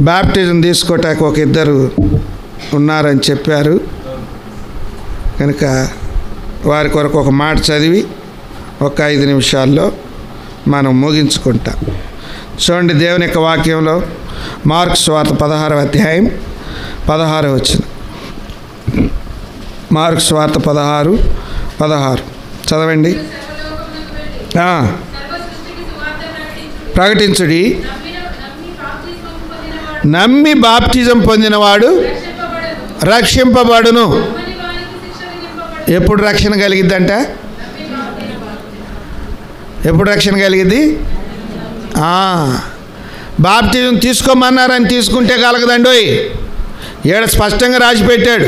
Baptism తీసుకోవటానికి ఒక ఇద్దరు ఉన్నారని చెప్పారు కనుక వారి కొరకు ఒక మాట చదివి ఒక 5 నిమిషాల్లో మనం ముగించుకుంటాం. చూడండి, దేవుని యొక్క వాక్యంలో మార్కు సువార్త 16వ అధ్యాయం 16వ వచనం. మార్కు సువార్త 16 చదవండి. ప్రకటించుడి, నమ్మి బాప్టిజం పొందినవాడు రక్షింపబడును. ఎప్పుడు రక్షణ కలిగిద్దంట? ఎప్పుడు రక్షణ కలిగిద్ది? బాప్టిజం తీసుకోమన్నారని తీసుకుంటే కలగదండోయ్. ఏడ స్పష్టంగా రాసి పెట్టాడు.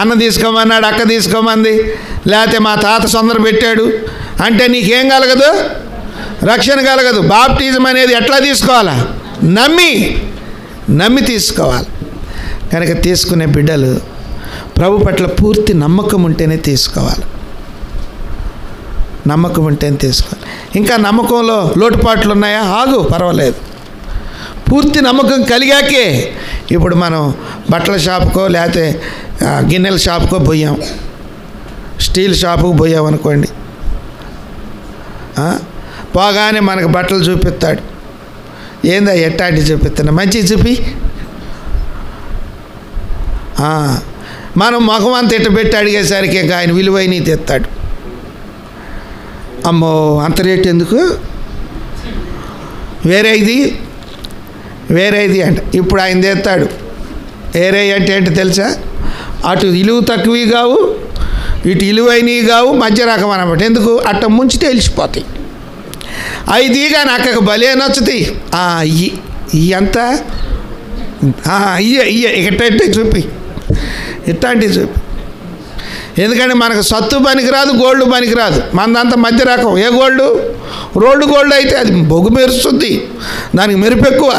అన్న తీసుకోమన్నాడు, అక్క తీసుకోమంది, లేకపోతే మా తాత సొందర పెట్టాడు అంటే నీకేం కలగదు? రక్షణ కలగదు. బాప్టిజం అనేది ఎట్లా తీసుకోవాలా? నమ్మి తీసుకోవాలి. కనుక తీసుకునే బిడ్డలు ప్రభు పట్ల పూర్తి నమ్మకం ఉంటేనే తీసుకోవాలి. నమ్మకం ఉంటేనే తీసుకోవాలి. ఇంకా నమ్మకంలో లోటుపాట్లు ఉన్నాయా? ఆగు, పర్వాలేదు. పూర్తి నమ్మకం కలిగాకే ఇప్పుడు మనం బట్టల షాపుకో లేకపోతే గిన్నెల షాపుకో పోయాం, స్టీల్ షాపుకు పోయాం అనుకోండి. పోగానే మనకు బట్టలు చూపిస్తాడు. ఏందా ఎట్టాంటి చూపిస్తున్నా? మంచిగా చూపి. మనం ముఖం అంత ఇట్ట పెట్టి అడిగేసరికి ఇంకా ఆయన విలువైన తెస్తాడు. అమ్మో అంత రేటు ఎందుకు? వేరేది అంట. ఇప్పుడు ఆయన తెస్తాడు. వేరే అంటే ఏంటో తెలుసా? అటు విలువ తక్కువవి కావు, ఇటు విలువైనవి కావు, మధ్య రకం అన్నమాట. ఎందుకు? అట్ట ముంచి తెలిసిపోతాయి. అవి కానీ అక్కకు భలే నచ్చుతాయి. ఇవి అంత ఇట్టే చూపి, ఇట్లాంటివి చూపి. ఎందుకంటే మనకు సత్తు పనికిరాదు, గోల్డ్ పనికిరాదు. మనదంతా మధ్య రకం. ఏ గోల్డ్? రోల్డ్ గోల్డ్ అయితే అది బొగ్గు మెరుస్తుంది, దానికి మెరుపు ఎక్కువ.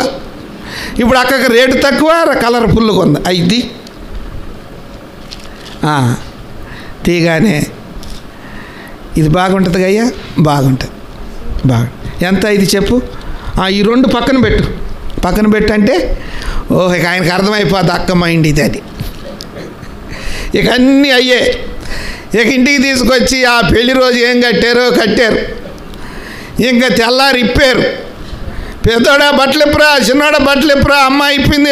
ఇప్పుడు అక్కడికి రేటు తక్కువ, కలర్ఫుల్గా ఉంది. ఇది తీగానే ఇది బాగుంటుంది అయ్యా, బాగుంటుంది. ఎంత ఇది చెప్పు? ఈ 2 పక్కన పెట్టు అంటే ఇక ఆయనకు అర్థమైపోద్ది అక్క మైండ్ ఇది అని. ఇక అన్నీ అయ్యే. ఇక ఇంటికి తీసుకొచ్చి ఆ పెళ్లి రోజు ఏం కట్టారు. ఇంకా తెల్లారి ఇప్పారు. పెద్దోడా బట్టలు ఇప్పురా, చిన్నోడా బట్టలు ఇప్పురా, అమ్మ అయిపోయింది,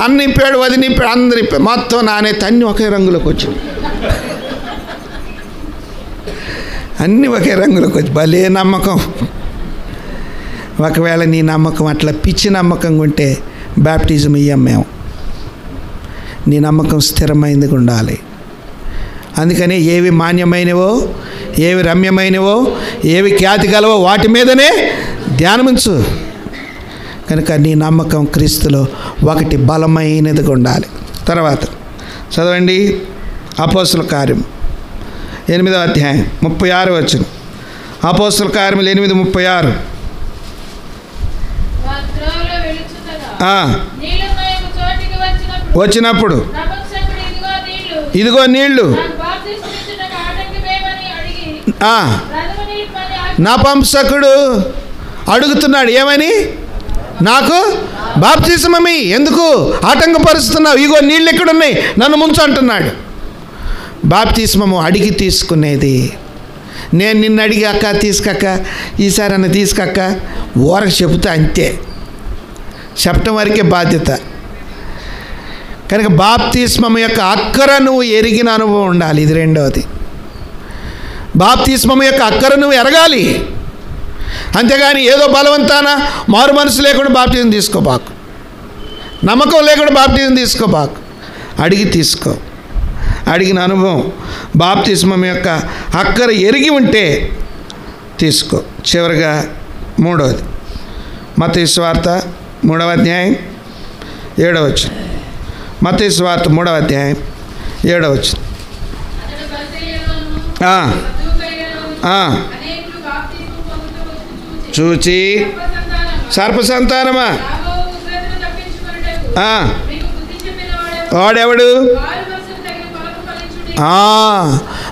అన్న ఇప్పాడు, వదిన ఇప్పాడు, అందరు ఇప్పాడు. మొత్తం నానే తన్ని ఒకే రంగులోకి వచ్చింది. అన్నీ ఒకే రంగులోకి వచ్చి భలే నమ్మకం. ఒకవేళ నీ నమ్మకం అట్లా పిచ్చి నమ్మకంగా ఉంటే బాప్టిజం ఇయ్యం మేము. నీ నమ్మకం స్థిరమైనదిగా ఉండాలి. అందుకని ఏవి మాన్యమైనవో, ఏవి రమ్యమైనవో, ఏవి ఖ్యాతి గలవో వాటి మీదనే ధ్యానమించు. కనుక నీ నమ్మకం క్రీస్తులో ఒకటి బలమైనదిగా ఉండాలి. తర్వాత చదవండి, అపోస్తుల కార్యం 8వ అధ్యాయం 36 వచనం. అపోస్తుల కార్యములు 8:36. వచ్చినప్పుడు ఇదిగో నీళ్లు నపుంసకుడు అడుగుతున్నాడు. ఏమని? నాకు బాప్తిస్మమి ఎందుకు ఆటంకపరుస్తున్నావు? ఇగో నీళ్ళు ఎక్కడున్నాయి, నన్ను ముంచు అంటున్నాడు. బాప్తిస్మము అడిగి తీసుకునేది. నేను నిన్ను అడిగి అక్క తీసుకక్క, ఈసారి అన్న తీసుకక్క, ఊరకు చెబుతా అంతే. చెప్పటం వరకే బాధ్యత. కనుక బాప్తిస్మం యొక్క అక్కర నువ్వు ఎరిగిన అనుభవం ఉండాలి. ఇది రెండవది. బాప్తిస్మం యొక్క అక్కర నువ్వు ఎరగాలి. అంతేగాని ఏదో బలవంతాన మారు మనసు లేకుండా బాప్తిజం తీసుకోబాకు, నమ్మకం లేకుండా బాప్తిజం తీసుకోబాకు. అడిగి తీసుకో. అడిగిన అనుభవం, బాప్తిస్మం యొక్క అక్కర ఎరిగి ఉంటే తీసుకో. చివరిగా 3వది, మత్తయి సువార్త 3వ అధ్యాయం 7వ వచనం. మత్తయి సువార్త 3వ అధ్యాయం 7వ వచనం. చూచి సర్పసంతానమా, వాడెవడు?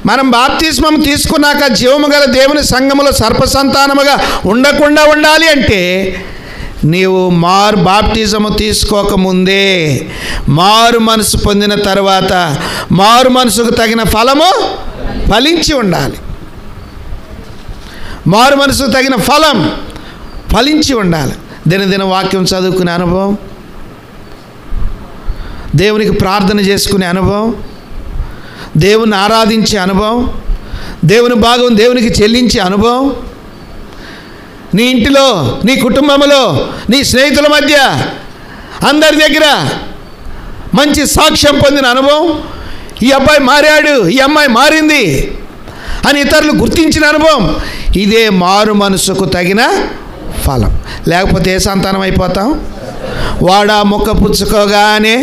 మనం బాప్తిస్మం తీసుకున్నాక జీవము గల దేవుని సంఘములో సర్పసంతానముగా ఉండకుండా ఉండాలి అంటే నీవు బాప్టిజము తీసుకోకముందే మారు మనసు పొందిన తర్వాత మారు మనసుకు తగిన ఫలము ఫలించి ఉండాలి. మారు మనసుకు తగిన ఫలం ఫలించి ఉండాలి. దినదిన వాక్యం చదువుకునే అనుభవం, దేవునికి ప్రార్థన చేసుకునే అనుభవం, దేవుని ఆరాధించే అనుభవం, దేవుని భాగం దేవునికి చెల్లించే అనుభవం, నీ ఇంటిలో, నీ కుటుంబంలో, నీ స్నేహితుల మధ్య అందరి దగ్గర మంచి సాక్ష్యం పొందిన అనుభవం, ఈ అబ్బాయి మారాడు, ఈ అమ్మాయి మారింది అని ఇతరులు గుర్తించిన అనుభవం, ఇదే మారు మనసుకు తగిన ఫలం. లేకపోతే ఏ సంతానం అయిపోతాం? వాడా మొక్క పుచ్చుకోగానే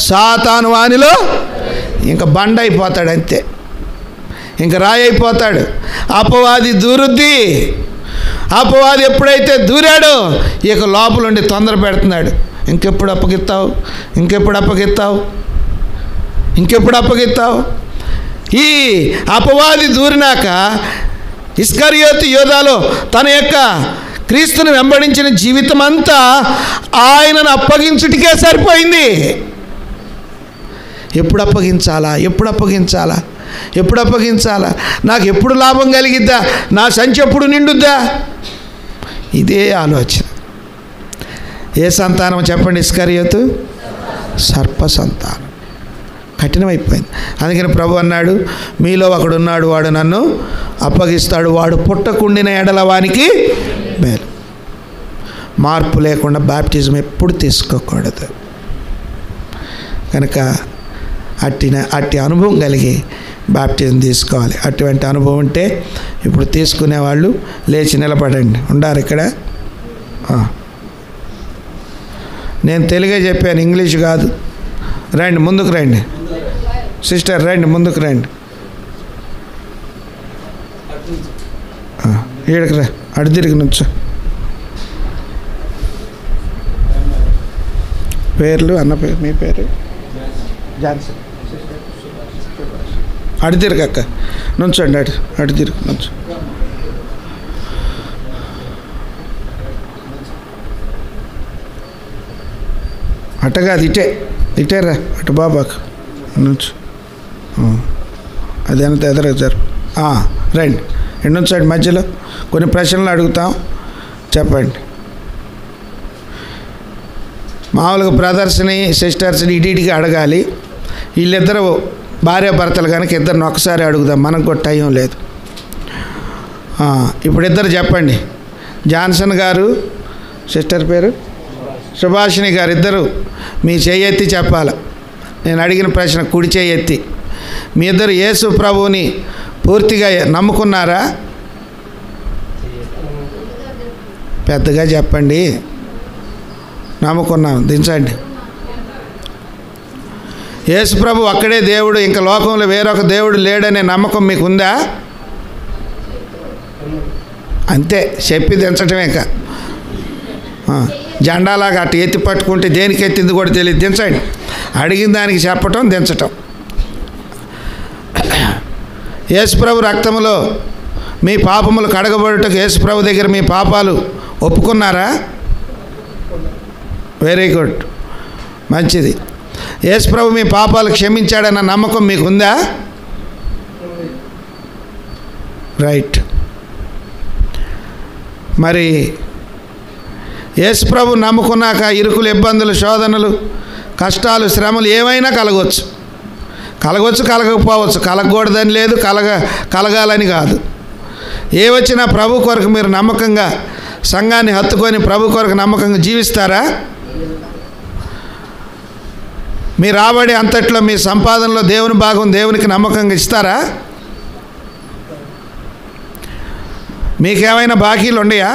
సాతాను వానిలో ఇంకా బండ అయిపోతాడు, అంతే. ఇంకా రాయి అయిపోతాడు. అపవాది దూరుద్ది. అపవాది ఎప్పుడైతే దూరాడో ఇక లోపలుండి తొందర పెడుతున్నాడు. ఇంకెప్పుడు అప్పగిస్తావు, ఇంకెప్పుడు అప్పగిస్తావు, ఇంకెప్పుడు అప్పగిస్తావు. ఈ అపవాది దూరినాక ఇస్కరియోతు యోధాలో తన యొక్క క్రీస్తుని వెంబడించిన జీవితం అంతా ఆయనను అప్పగించుటికే సరిపోయింది. ఎప్పుడు అప్పగించాలా, ఎప్పుడు అప్పగించాలా, ఎప్పుడు అప్పగించాలా, నాకు ఎప్పుడు లాభం కలిగిద్దా, నా సంచి ఎప్పుడు నిండుద్దా, ఇదే ఆలోచన. ఏ సంతానం చెప్పండి? ఇస్కరియోతు సర్ప సంతానం. కఠినమైపోయింది. అందుకని ప్రభు అన్నాడు, మీలో ఒకడున్నాడు, వాడు నన్ను అప్పగిస్తాడు, వాడు పుట్టకుండిన ఎడల వానికి మేలు. మార్పు లేకుండా బాప్టిజం ఎప్పుడు తీసుకోకూడదు. కనుక అట్టి అనుభవం కలిగి బాప్టిజం తీసుకోవాలి. అటువంటి అనుభవం ఉంటే ఇప్పుడు తీసుకునేవాళ్ళు లేచి నిలబడండి. ఉండారు ఇక్కడ. నేను తెలుగే చెప్పాను, ఇంగ్లీష్ కాదు. రండి, ముందుకు రండి. సిస్టర్ రండి, ముందుకు రండి. ఈడకి రా, అటు తిరిగి నుంచో. పేర్లు అన్న పేరు, మీ పేరు? జాన్సన్. అటు తిరిగి అక్క, నుంచోండి. అటు తిరిగి నుంచో. అట్టగా అది ఇటే రా, అటు బాబాకు నుంచు. అదేంత ఎదురొచ్చారు. రండి, నుంచండి. మధ్యలో కొన్ని ప్రశ్నలు అడుగుతాం, చెప్పండి. మామూలుగా బ్రదర్స్ని సిస్టర్స్ని ఇటీటికి అడగాలి. వీళ్ళిద్దరు భార్యాభర్తలు కనుక ఇద్దరిని ఒకసారి అడుగుదాం, మనకు కూడా టైం లేదు. ఇప్పుడు ఇద్దరు చెప్పండి. జాన్సన్ గారు, సిస్టర్ పేరు సుభాషిణి గారు, ఇద్దరు మీ చేయెత్తి చెప్పాలి. నేను అడిగిన ప్రశ్న కుడి చేయెత్తి. మీ ఇద్దరు యేసు ప్రభువుని పూర్తిగా నమ్ముకున్నారా? పెద్దగా చెప్పండి. నమ్ముకున్నాం. దించండి. యేసు ప్రభు అక్కడే దేవుడు, ఇంకా లోకంలో వేరొక దేవుడు లేడనే నమ్మకం మీకుందా? అంతే, చెప్పి దించటమే. ఇంకా జెండాలాగా అటు ఎత్తి పట్టుకుంటే దేనికి ఎత్తింది కూడా తెలియదు. దించండి. అడిగిన దానికి చెప్పటం, దించటం. యేసుప్రభు రక్తంలో మీ పాపములు కడగబడుటకు యేసుప్రభు దగ్గర మీ పాపాలు ఒప్పుకున్నారా? వెరీ గుడ్, మంచిది. యేసుప్రభు మీ పాపాలు క్షమించాడన్న నమ్మకం మీకుందా? రైట్. మరి యేసుప్రభు నమ్ముకున్నాక ఇరుకులు, ఇబ్బందులు, శోధనలు, కష్టాలు, శ్రమలు ఏమైనా కలగవచ్చు. కలగకపోవచ్చు. కలగకూడదని లేదు, కలగాలని కాదు. ఏ వచ్చినా ప్రభు కొరకు మీరు నమ్మకంగా సంఘాన్ని హత్తుకొని ప్రభు కొరకు నమ్మకంగా జీవిస్తారా? మీ రాబడి అంతట్లో, మీ సంపాదనలో దేవుని భాగం దేవునికి నమ్మకంగా ఇస్తారా? మీకేమైనా బాకీలు ఉండయా?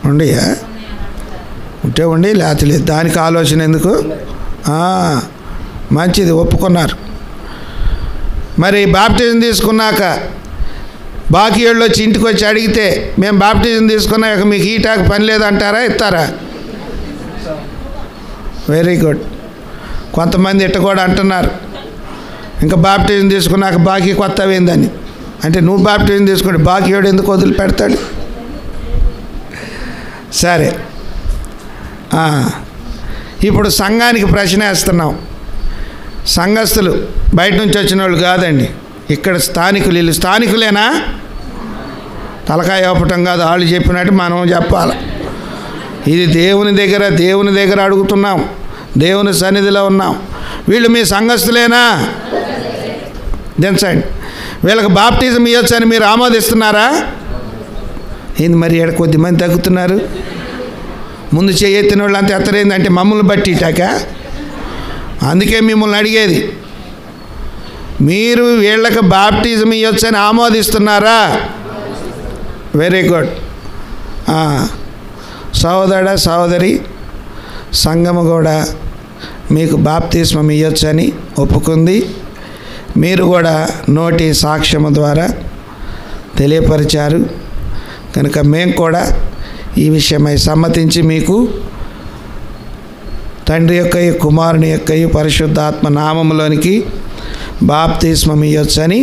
ఉంటే ఉండి, లేకపోతే లేదు. దానికి ఆలోచన ఎందుకు? మంచిది, ఒప్పుకున్నారు. మరి బాప్టిజం తీసుకున్నాక బాకీ వాళ్ళు వచ్చి ఇంటికి వచ్చి అడిగితే, మేము బాప్టిజం తీసుకున్నాక మీకు ఈటాకు పని లేదంటారా? ఇస్తారా? Very good. కొంతమంది ఇట్ట కూడా అంటున్నారు, ఇంకా బాప్టిజం తీసుకున్నాక బాకీ కొత్తవేందని. అంటే నువ్వు బాప్టిజం తీసుకుంటే బాకీయోడు ఎందుకు వదిలిపెడతాడు? సరే, ఇప్పుడు సంఘానికి ప్రశ్న వేస్తున్నాం. సంఘస్థులు బయట నుంచి వచ్చిన వాళ్ళు కాదండి, ఇక్కడ స్థానికులు. వీళ్ళు స్థానికులేనా? తలకాయ ఇవ్వటం కాదు, వాళ్ళు చెప్పినట్టు మనం చెప్పాలి. ఇది దేవుని దగ్గర అడుగుతున్నాం, దేవుని సన్నిధిలో ఉన్నాం. వీళ్ళు మీ సంఘస్థులేనా? దించండి. వీళ్ళకి బాప్టిజం ఇవ్వచ్చని మీరు ఆమోదిస్తున్నారా? ఏంది మరి ఇక్కడ కొద్దిమంది తగ్గుతున్నారు? ముందు చేయెత్తిన వాళ్ళు అంత ఎత్తరైందంటే మమ్మల్ని బట్టి ఇటాక. అందుకే మిమ్మల్ని అడిగేది, మీరు వీళ్ళకి బాప్టిజం ఇవ్వచ్చని ఆమోదిస్తున్నారా? Very good. సహోదరి, సంఘము కూడా మీకు బాప్తిస్మం ఇవ్వచ్చని ఒప్పుకుంది. మీరు కూడా నోటి సాక్ష్యము ద్వారా తెలియపరిచారు కనుక మేము కూడా ఈ విషయమై సమ్మతించి మీకు తండ్రి యొక్కయు కుమారుని యొక్కయు పరిశుద్ధాత్మ నామములోనికి బాప్తిస్మం ఇవ్వచ్చని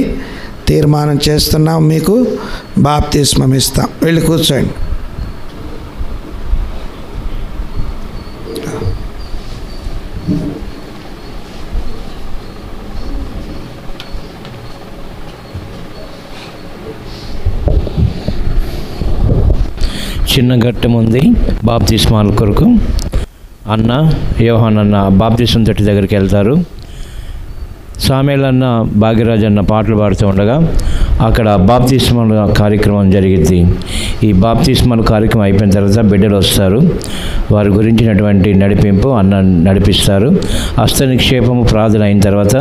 తీర్మానం చేస్తున్నాం. మీకు బాప్తిస్మం ఇస్తాం. వెళ్ళి కూర్చోండి. చిన్న ఘట్టం ఉంది బాప్తిస్మాల కొరకు. అన్న యోహాన్ అన్న బాప్తిస్మం తొట్టి దగ్గరికి వెళ్తారు. సామేల్ అన్న భాగ్యరాజ్ అన్న పాటలు పాడుతూ ఉండగా అక్కడ బాప్తిస్మల కార్యక్రమం జరిగింది. ఈ బాప్తిస్మల కార్యక్రమం అయిపోయిన తర్వాత బిడ్డలు వస్తారు. వారి గురించినటువంటి నడిపింపు అన్న నడిపిస్తారు. హస్త నిక్షేపము ప్రార్థన అయిన తర్వాత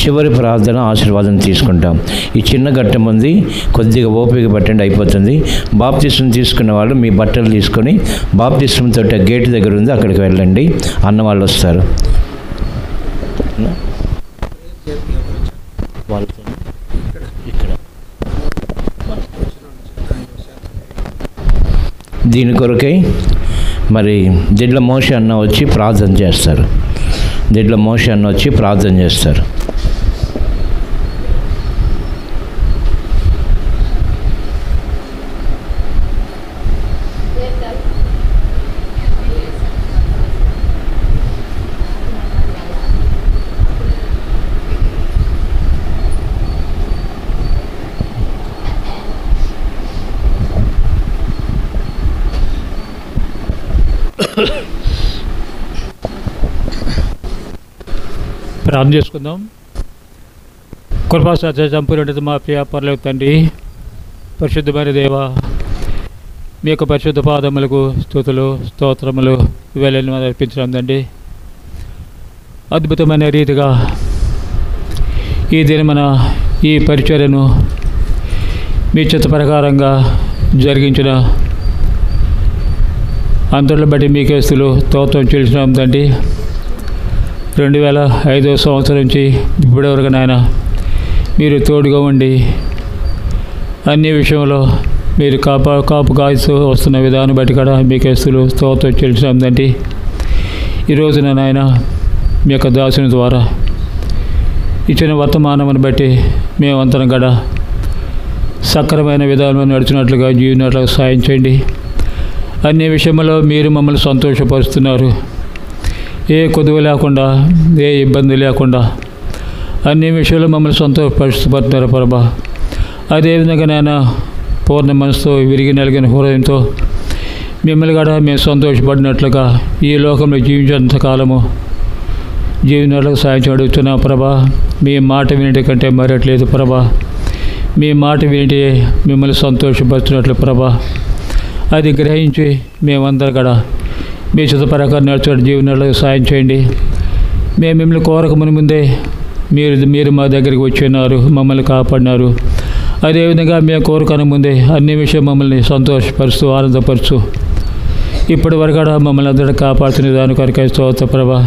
చివరి ప్రార్థన ఆశీర్వాదం తీసుకుంటాం. ఈ చిన్న ఘట్టం ఉంది, కొద్దిగా ఓపిక పట్టండి, అయిపోతుంది. బాప్తిస్మం తీసుకున్న వాళ్ళు మీ బట్టలు తీసుకొని బాప్తిస్మం తోట గేటు దగ్గర ఉంది, అక్కడికి వెళ్ళండి. అన్న వాళ్ళు వస్తారు. దీని కొరకై మరి దిడ్ల మోషే అన్న వచ్చి ప్రార్థన చేస్తారు. ప్రార్థన చేసుకుందాం. కృపా సత్య సంపూర్ణత మా ప్రియ పరలోక తండ్రి, పరిశుద్ధమైన దేవ, మీ యొక్క పరిశుద్ధ పాదములకు స్తుతులు స్తోత్రములు ఇవేళ అర్పించడం తండ్రి. అద్భుతమైన రీతిగా ఈ దినమున ఈ పరిచర్యను మీ చిత్త ప్రకారంగా జరిగించిన అందరిని బట్టి మీకే స్తుతులు స్తోత్రం చెల్లిస్తున్నాం తండ్రి. 2005 సంవత్సరం నుంచి ఇప్పటివరకు నాయన మీరు తోడుగా ఉండి అన్ని విషయంలో మీరు కాపు కాస్తూ వస్తున్న విధానం బట్టి కూడా మీకే స్తుతులు స్తోత్రం చెల్లిస్తున్నాం తండ్రి. ఈ రోజున నాయన మీ యొక్క దాసుని ద్వారా ఇచ్చిన వర్తమానమును బట్టి మేమంతరం కూడా సక్రమైన విధానంలో నడిచినట్లుగా జీవినట్లుగా సాయం చేయండి. అన్ని విషయంలో మీరు మమ్మల్ని సంతోషపరుస్తున్నారు. ఏ కొదువ లేకుండా, ఏ ఇబ్బంది లేకుండా అన్ని విషయాలు మమ్మల్ని సంతోషపరుస్తున్నారు ప్రభా. అదేవిధంగా నేను పూర్ణ మనసుతో విరిగి నలిగిన హృదయంతో మిమ్మల్ని కూడా మేము సంతోషపడినట్లుగా ఈ లోకంలో జీవించేంత కాలము జీవినట్లుగా సాయం అడుగుతున్నాం ప్రభా. మీ మాట వినటి కంటే మరట్లేదు ప్రభా. మీ మాట వినటి మిమ్మల్ని సంతోషపరుస్తున్నట్లు ప్రభా. అది గ్రహించి మేమందరం కూడా మీ చిత్త ప్రకారం నడుచుకునే జీవనాలకు సాయం చేయండి. మేము మిమ్మల్ని కోరక ముందే మీరు మా దగ్గరికి వచ్చి ఉన్నారు, మమ్మల్ని కాపాడినారు. అదేవిధంగా మేము కోరుకన ముందే అన్ని విషయం మమ్మల్ని సంతోషపరుస్తూ ఆనందపరుస్తూ ఇప్పటి వరకు కూడా మమ్మల్ని అందరూ కాపాడుతున్న దాని కొరకై స్తోత్ర ప్రభా.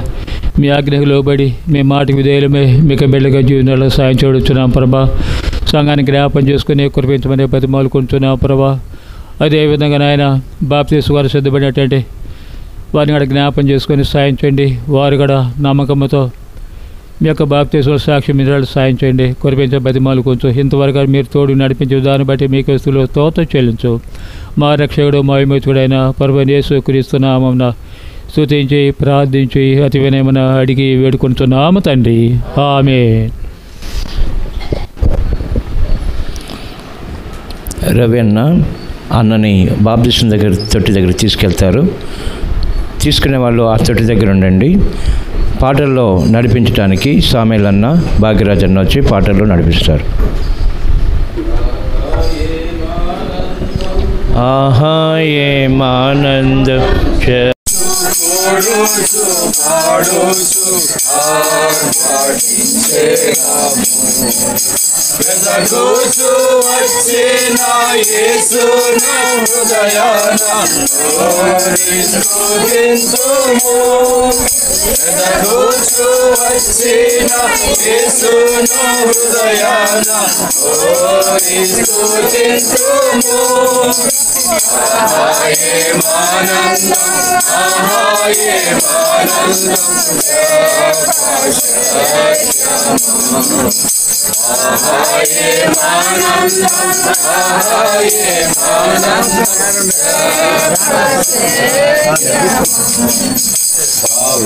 మీ ఆజ్ఞకు లోబడి మీ మాట విధేయులమే మీకు బిడ్డగా జీవనాలకు సాయం చూడుచున్నాం ప్రభా. సంఘానికి జ్ఞాపం చేసుకుని కురిపించమని బతిమాలు కొంటున్నాం ప్రభా. అదేవిధంగా నాయన బాప్తిస్మం వారు సిద్ధపడినటువంటి వారిని కూడా జ్ఞాపం చేసుకొని సాయం చేయండి. వారు కూడా నమ్మకంతో మీ యొక్క బాప్తిస్మ సాక్షి మీద సాయం చేయండి. కొరిపించే బతిమాలు కొంచెం ఇంతవరకు మీరు తోడు నడిపించే దాన్ని బట్టి మీకు స్తుతులు స్తోత్రం చెల్లించు. మా రక్షకుడు మా విమోచకుడైన ప్రభువైన యేసుక్రీస్తు నామమున స్తుతించి ప్రార్థించి అతి వినయమున అడిగి వేడుకొనుచున్నాము తండ్రి. ఆమేన్. రవి అన్నని బాప్తిస్మం తొట్టి దగ్గర తీసుకెళ్తారు. తీసుకునే వాళ్ళు ఆ తొట్టి దగ్గర ఉండండి. పాటల్లో నడిపించడానికి సామేల్ అన్న, భాగ్యరాజ్ అన్న వచ్చి పాటల్లో నడిపిస్తారు. ఆహా ఏమానంద వెదకుచు వచ్చిన యేసును హృదయాన స్తుతింతుము. వెదకుచు వచ్చిన యేసును హృదయాన స్తుతింతుము. ఆహాయేమానందం ఆహాయేమానందం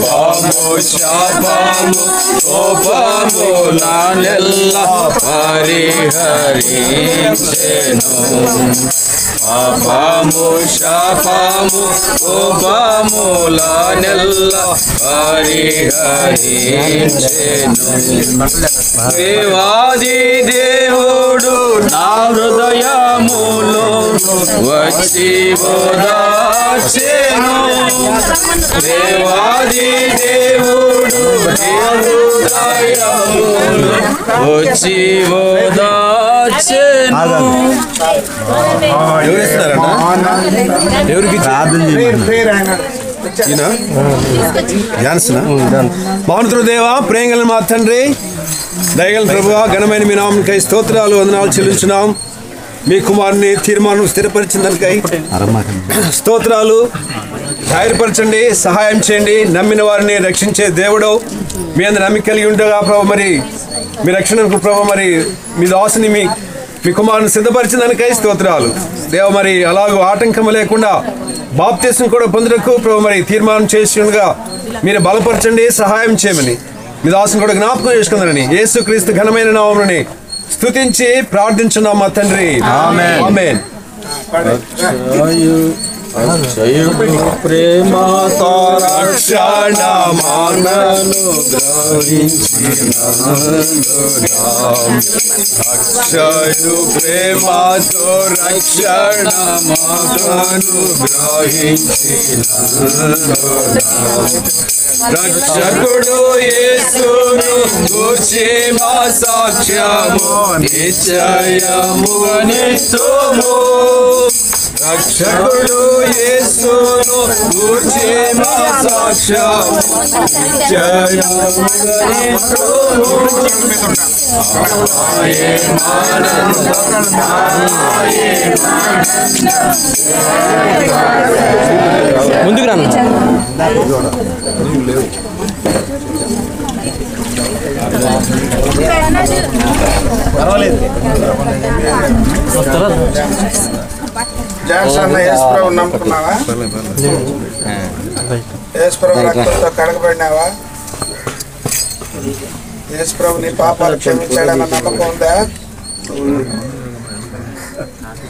పాపము శాపము కోపములనెల్ల పరిహరించెను. పాపము శాపము కోపములనెల్ల పరిహరించెను. దేవాది దేవుడు నా హృదయములో వచ్చి ఓదార్చెను. దేవాది దేవుడు నా హృదయములో వచ్చి ఓదార్చెను. ఎవరికి మౌనతుడు దేవా, ప్రేంగల మా తండ్రి, దయగల ప్రభువా, ఘనమైన మీ నామమునకై స్తోత్రాలు వందనాలు చెల్లించున్నాం. మీ కుమారుని తీర్మానం స్థిరపరిచిన దానికై స్తోత్రాలు. ధైర్యపరచండి, సహాయం చేయండి. నమ్మిన వారిని రక్షించే దేవుడు మీ అందరు నమ్మిక కలిగి ఉండగా ప్రభు, మరి మీ రక్షణకు ప్రభు, మరి మీ దాసుని మీ కుమారుని సిద్ధపరిచిన దానికై స్తోత్రాలు దేవ. మరి అలాగూ ఆటంకం లేకుండా బాప్తిస్మం కూడా పొందుటకు ప్రభు మరి తీర్మానం చేసి ఉండగా మీరు బలపరచండి, సహాయం చేయమని మీ దాసుని కూడా జ్ఞాపకం చేసుకుందని యేసుక్రీస్తు ఘనమైన నామమున స్తుతించి ప్రార్థించున్నాం మా తండ్రి. ఆమేన్. ప్రేమతో రక్షణ మనను గ్రహించు, ప్రేమతో రక్షణ మనను గ్రహించిన రక్షకుడు యేసును గూర్చి మా సాక్ష్యము నిశ్చయము నిత్యము. రక్షకుడు యేసును గూర్చి మా సాక్ష్యము నిశ్చయము నిత్యము. ముందుకు రా. జాన్సన్ యేసుప్రభు నమ్ముకున్నావా? యేసుప్రభు రక్తంతో కడగబడినావా? యేసుప్రభు నీ పాపాలు క్షమించాడన్న నమ్మకం ఉందా?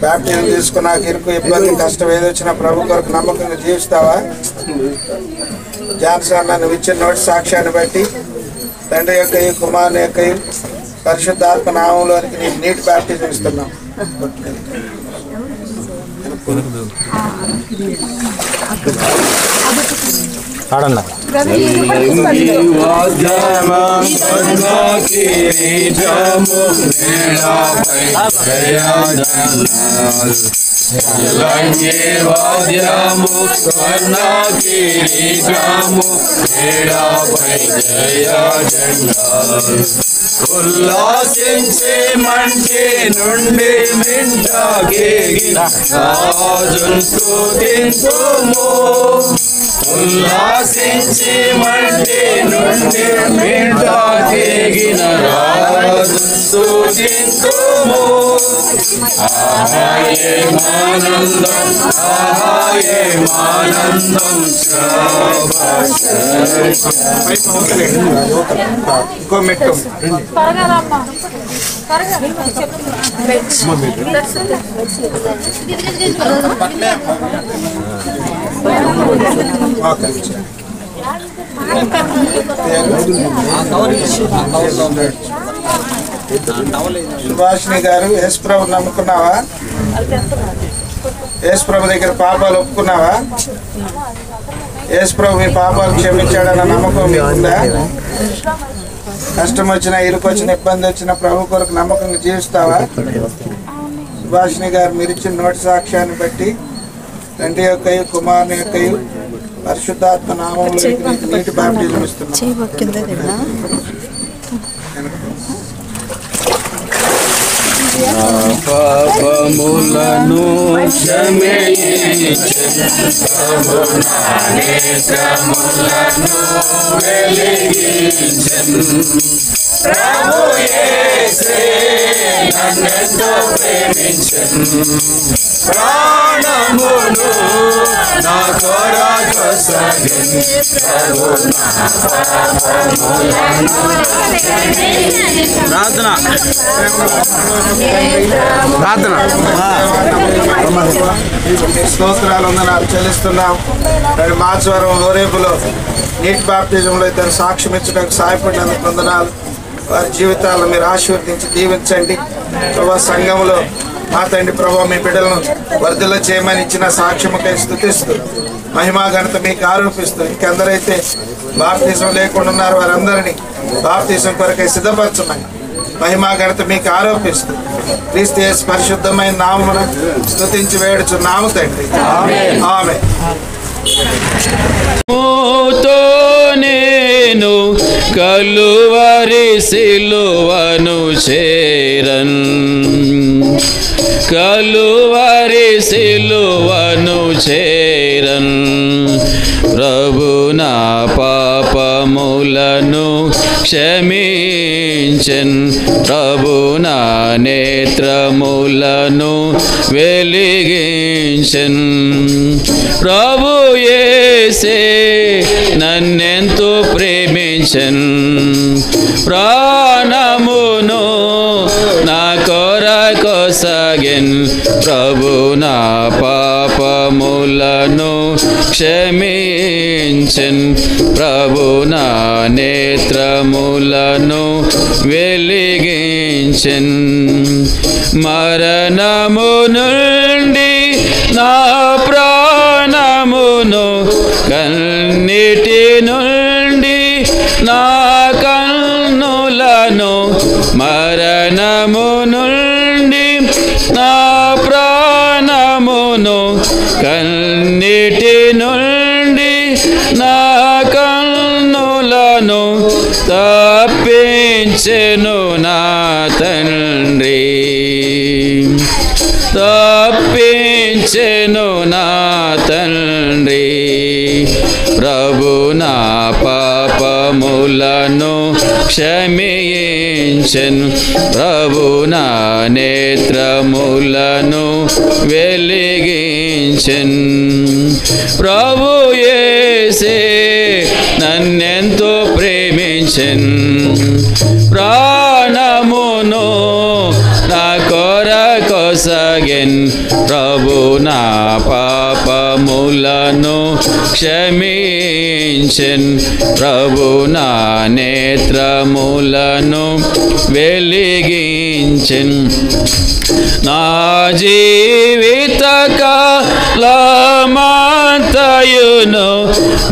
బాప్టిజం తీసుకున్నాక ఇరుకు ఇబ్బంది కష్టం ఏదొచ్చినా ప్రభు కొరకు నమ్మకంగా జీవిస్తావా? జాన్సన్ నువ్వు ఇచ్చిన నోటి సాక్ష్యాన్ని బట్టి తండ్రి యొక్క కుమారుని యొక్క పరిశుద్ధాత్మ నామంలోనికి నీకు నీటి బాప్టిజం ఇస్తున్నాం. ఉల్లాసించే మంటే నుండి మింటాగే స్తుతింతుము. ఉల్లాసించి మట్టి నుండి బిడ్డ దిగిన రాజు స్తుతింతుము. ఆహా ఏమానందం, ఆహా ఏమానందం, ఇంకో మెట్టు సుభాషిణి గారు, యేసుప్రభు నమ్ముకున్నావా? యేసుప్రభు దగ్గర పాపాలు ఒప్పుకున్నావా? యేసుప్రభు మీ పాపాలు క్షమించాడన్న నమ్మకం మీకుందా? కష్టం వచ్చినా, ఇరుకు వచ్చిన, ఇబ్బంది వచ్చిన ప్రభు కొరకు నమ్మకంగా జీవిస్తావా? సుభాషిణి గారు మీరు ఇచ్చిన నోటి సాక్ష్యాన్ని బట్టి తండ్రి యొక్కయు కుమారుని యొక్కయు పరిశుద్ధాత్మ నామములో నీటి బాప్టిజం ఇస్తున్నాం. పాపములను క్షమించెను, నేత్రములను వెలిగించెను. ప్రభు యేసే నన్నెంతో ప్రేమించెను, ప్రాణమును నా కొరకొసగెను. ప్రభు నా పాపములను ప్రార్థన స్తోత్రాలు వందనాలు చెల్లిస్తున్నాం. మాచవరం హోరేపులో నీటి బాప్టిజంలో ఇద్దరు సాక్ష్యం ఇచ్చడానికి సహాయపడినందుకు వందనాలు. వారి జీవితాలను మీరు ఆశీర్వదించి దీవించండి ప్రభా. సంఘంలో మా తండ్రి ప్రభా మీ బిడ్డలను వర్ధల చేయమని ఇచ్చిన సాక్ష్యముకై స్తుతిస్తూ మహిమా ఘనత మీకు ఆరోపిస్తూ ఇంకెందరైతే బాప్తిజం లేకుండా ఉన్నారు వారందరినీ బాప్తిజం కొరకై సిద్ధపరచమని మహిమా ఘనత మీకు ఆరోపిస్తూ క్రీస్తు యేసు పరిశుద్ధమైన నామమున స్తుతించి వేడుచున్నాము తండ్రి. ఆమేన్. నేను కలువరి సిలువను చేరన్, కలువరి సిలువను చేరన్. ప్రభు నా పాపములను క్షమించెన్, ప్రభు నా నేత్రములను వెలిగించెన్. ప్రభు యేసే నన్నెంతో ప్రేమించెన్, ప్రాణమును నా కొరకొసగెన్. ప్రభు నా పాపములను క్షమించెన్, ప్రభు నా నేత్రములను వెలిగించెన్. మరణము నుండి నా ప్రాణమును, కన్నిటి నుండి నా కన్నులను, మరణము నుండి నా ప్రాణమును, కన్నిటి నుండి నా కన్నులను తప్పించెను నా తండ్రి, తప్పించెను నా తండ్రి. ప్రభు నా పాపములను క్షమించెను, ప్రభు నా నేత్రములను వెలిగించెన్. ప్రభు యేసే నన్నెంతో ప్రేమించెన్, ప్రాణమును నా కొరకొసగెన్. ప్రభు నా పాపములను క్షమించెన్, ప్రభు నా నేత్రములను వెలిగించెన్. నా జీవిత కాలమంతయును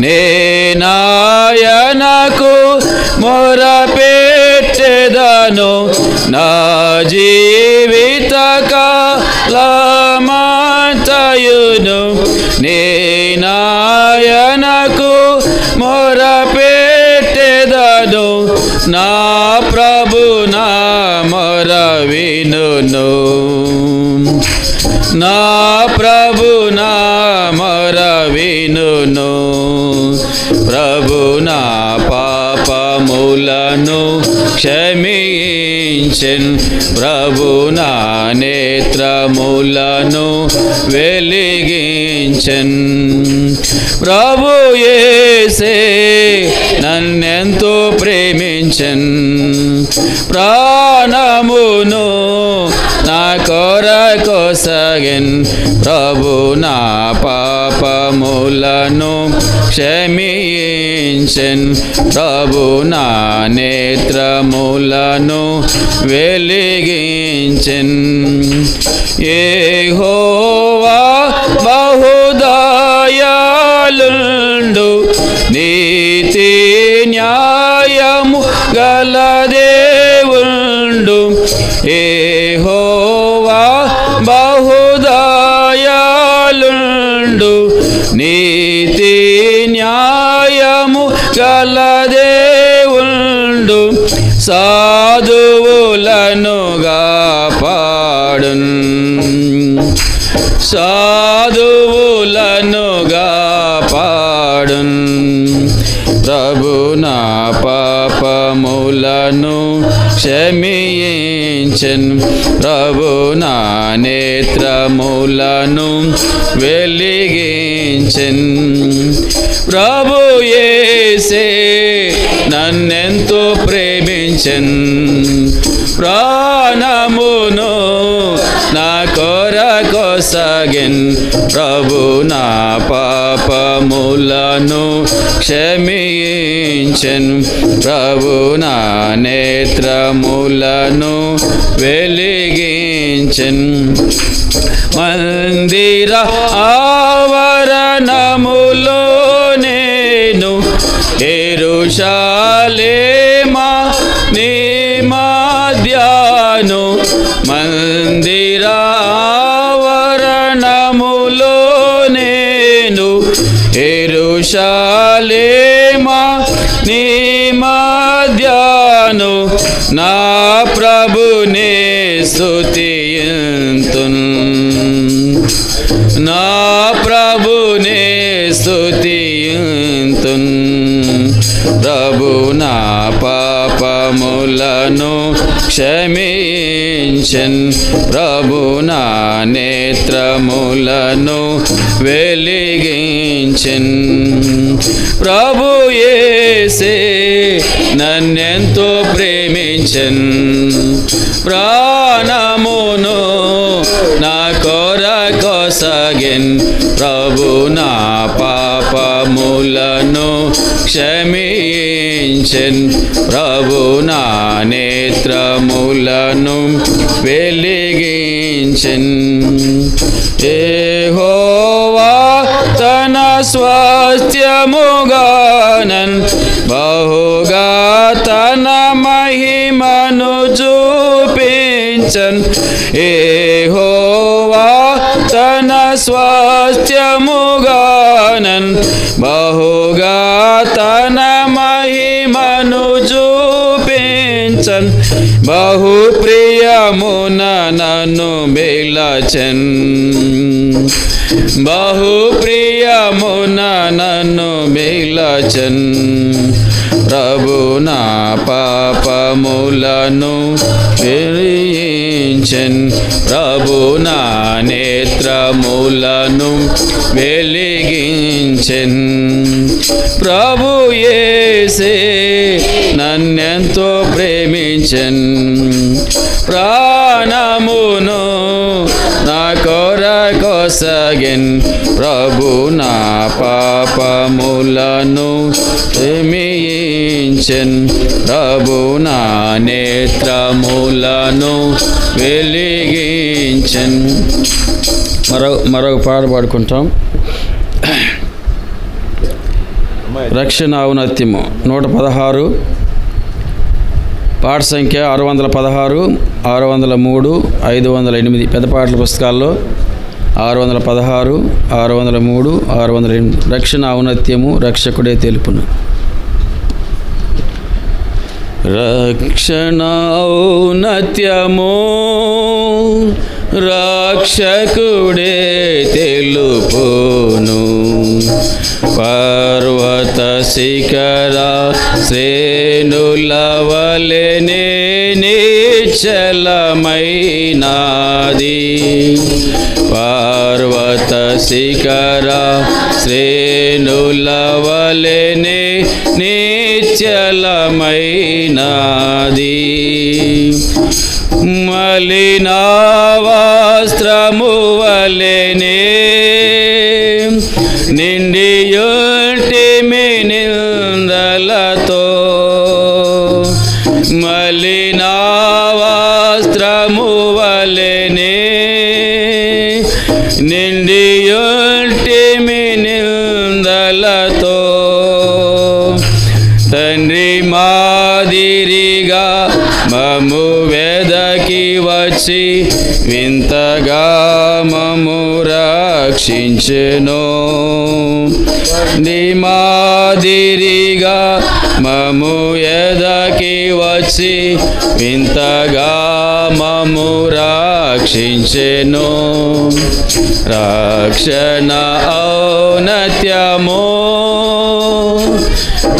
నేనాయనకు మొరపెట్టెదను, నా జీవిత కాలమంతయును నేనాయనకు మొరపెట్టెదను. నా ప్రభు నా మొర వినును, నా ప్రభు నా మొర వినును. నా పాపములను క్షమించెన్ ప్రభు నా నేత్రములను వెలిగించెన్ ప్రభు యేసే నన్నెంతో ప్రేమించెన్ ప్రాణమును నా కొరకొసగెన్ ప్రభు నా పాపములను క్షమించెన్ ప్రభు నా నేత్రములను వెలిగించెన్ యెహోవా బహుదయాళుండు నీతి న్యాయము గల దేవుండు యెహోవా బహుదయాళుండు నీతి న్యాయము గల దేవుండు సాధువులనుగా పాడున్ సాధువులనుగా పాడున్ ప్రభు నా పాపములను క్షమించెన్ ప్రభు నా నేత్రములను వెలిగించెన్ ప్రభు యేసే నన్నెంతో ప్రేమించెన్ ప్రాణమును నా కొరకొసగెన్ ప్రభు నా పాపములను క్షమించెన్ ప్రభు నా నేత్రములను వెలిగించెన్ మందిర ఆవరణములో నేను యెరూషలేమా నీ మధ్యాను మందిర ఆవరణములో నేను యెరూషలేమా నీ మధ్యాను నా ప్రభునే స్తుతింతున్ నా ప్రభునే స్తుతింతున్ ప్రభు నా పాపములను క్షమించెన్ ప్రభు నా నేత్రములను వెలిగించెన్ ప్రభు యేసే నన్నెంతో ప్రేమించెన్ ప్రాణమును నా కొరకొసగెన్ ప్రభు నా పాపములను క్షమించెన్ ప్రభు నా నేత్రములను వెలిగించెన్ యెహోవా తన స్వాస్థ్యముగానన్ బహుగా తన మహిమను చూపించన్ యెహోవా తన స్వాస్థ్యముగానన్ బహుగా తన మహిమను చూపించన్ బహు ప్రియమున నన్ను బిలచెన్ బహు ప్రియమున నన్ను బిలచెన్ ప్రభు నా పాపములను వెలిగించెన్ ప్రభు నా నేత్రములను వెలిగించెన్ ప్రభు యేసే నన్నెంతో ప్రేమించెన్ ప్రాణమును నా కొరకొసగెన్ ప్రభు నా పాపములను క్షమించెన్ ప్రభు నా నేత్రములను వెలిగించెన్. మరొక పాట పాడుకుంటాం. రక్షణ ఔన్నత్యము 116, పాట సంఖ్య 616, 603, 508. పెద్ద పాటల పుస్తకాల్లో 616, 603, 608. రక్షణ ఔన్నత్యము రక్షకుడే తెలుపును. రక్షణ ఔన్నత్యము రక్షకుడే తెలుపును. పర్వత శిఖర శ్రేణులవలెనే నిశ్చలమైనది పర్వత శిఖర శ్రేణులవలెనే నిశ్చలమైనది మలిన వస్త్రము వలెనే నిండియుంటిమి నిందలతో మలిన వస్త్రము వలెనే నిండియుంటిమి నిందలతో తండ్రి మాదిరిగా మము వెదకి వచ్చి వింతగా మము రక్షించెను నీ మాదిరిగా మము ఎదకి వచ్చి వింతగా మము రక్షించెను రక్షణ ఔన్నత్యము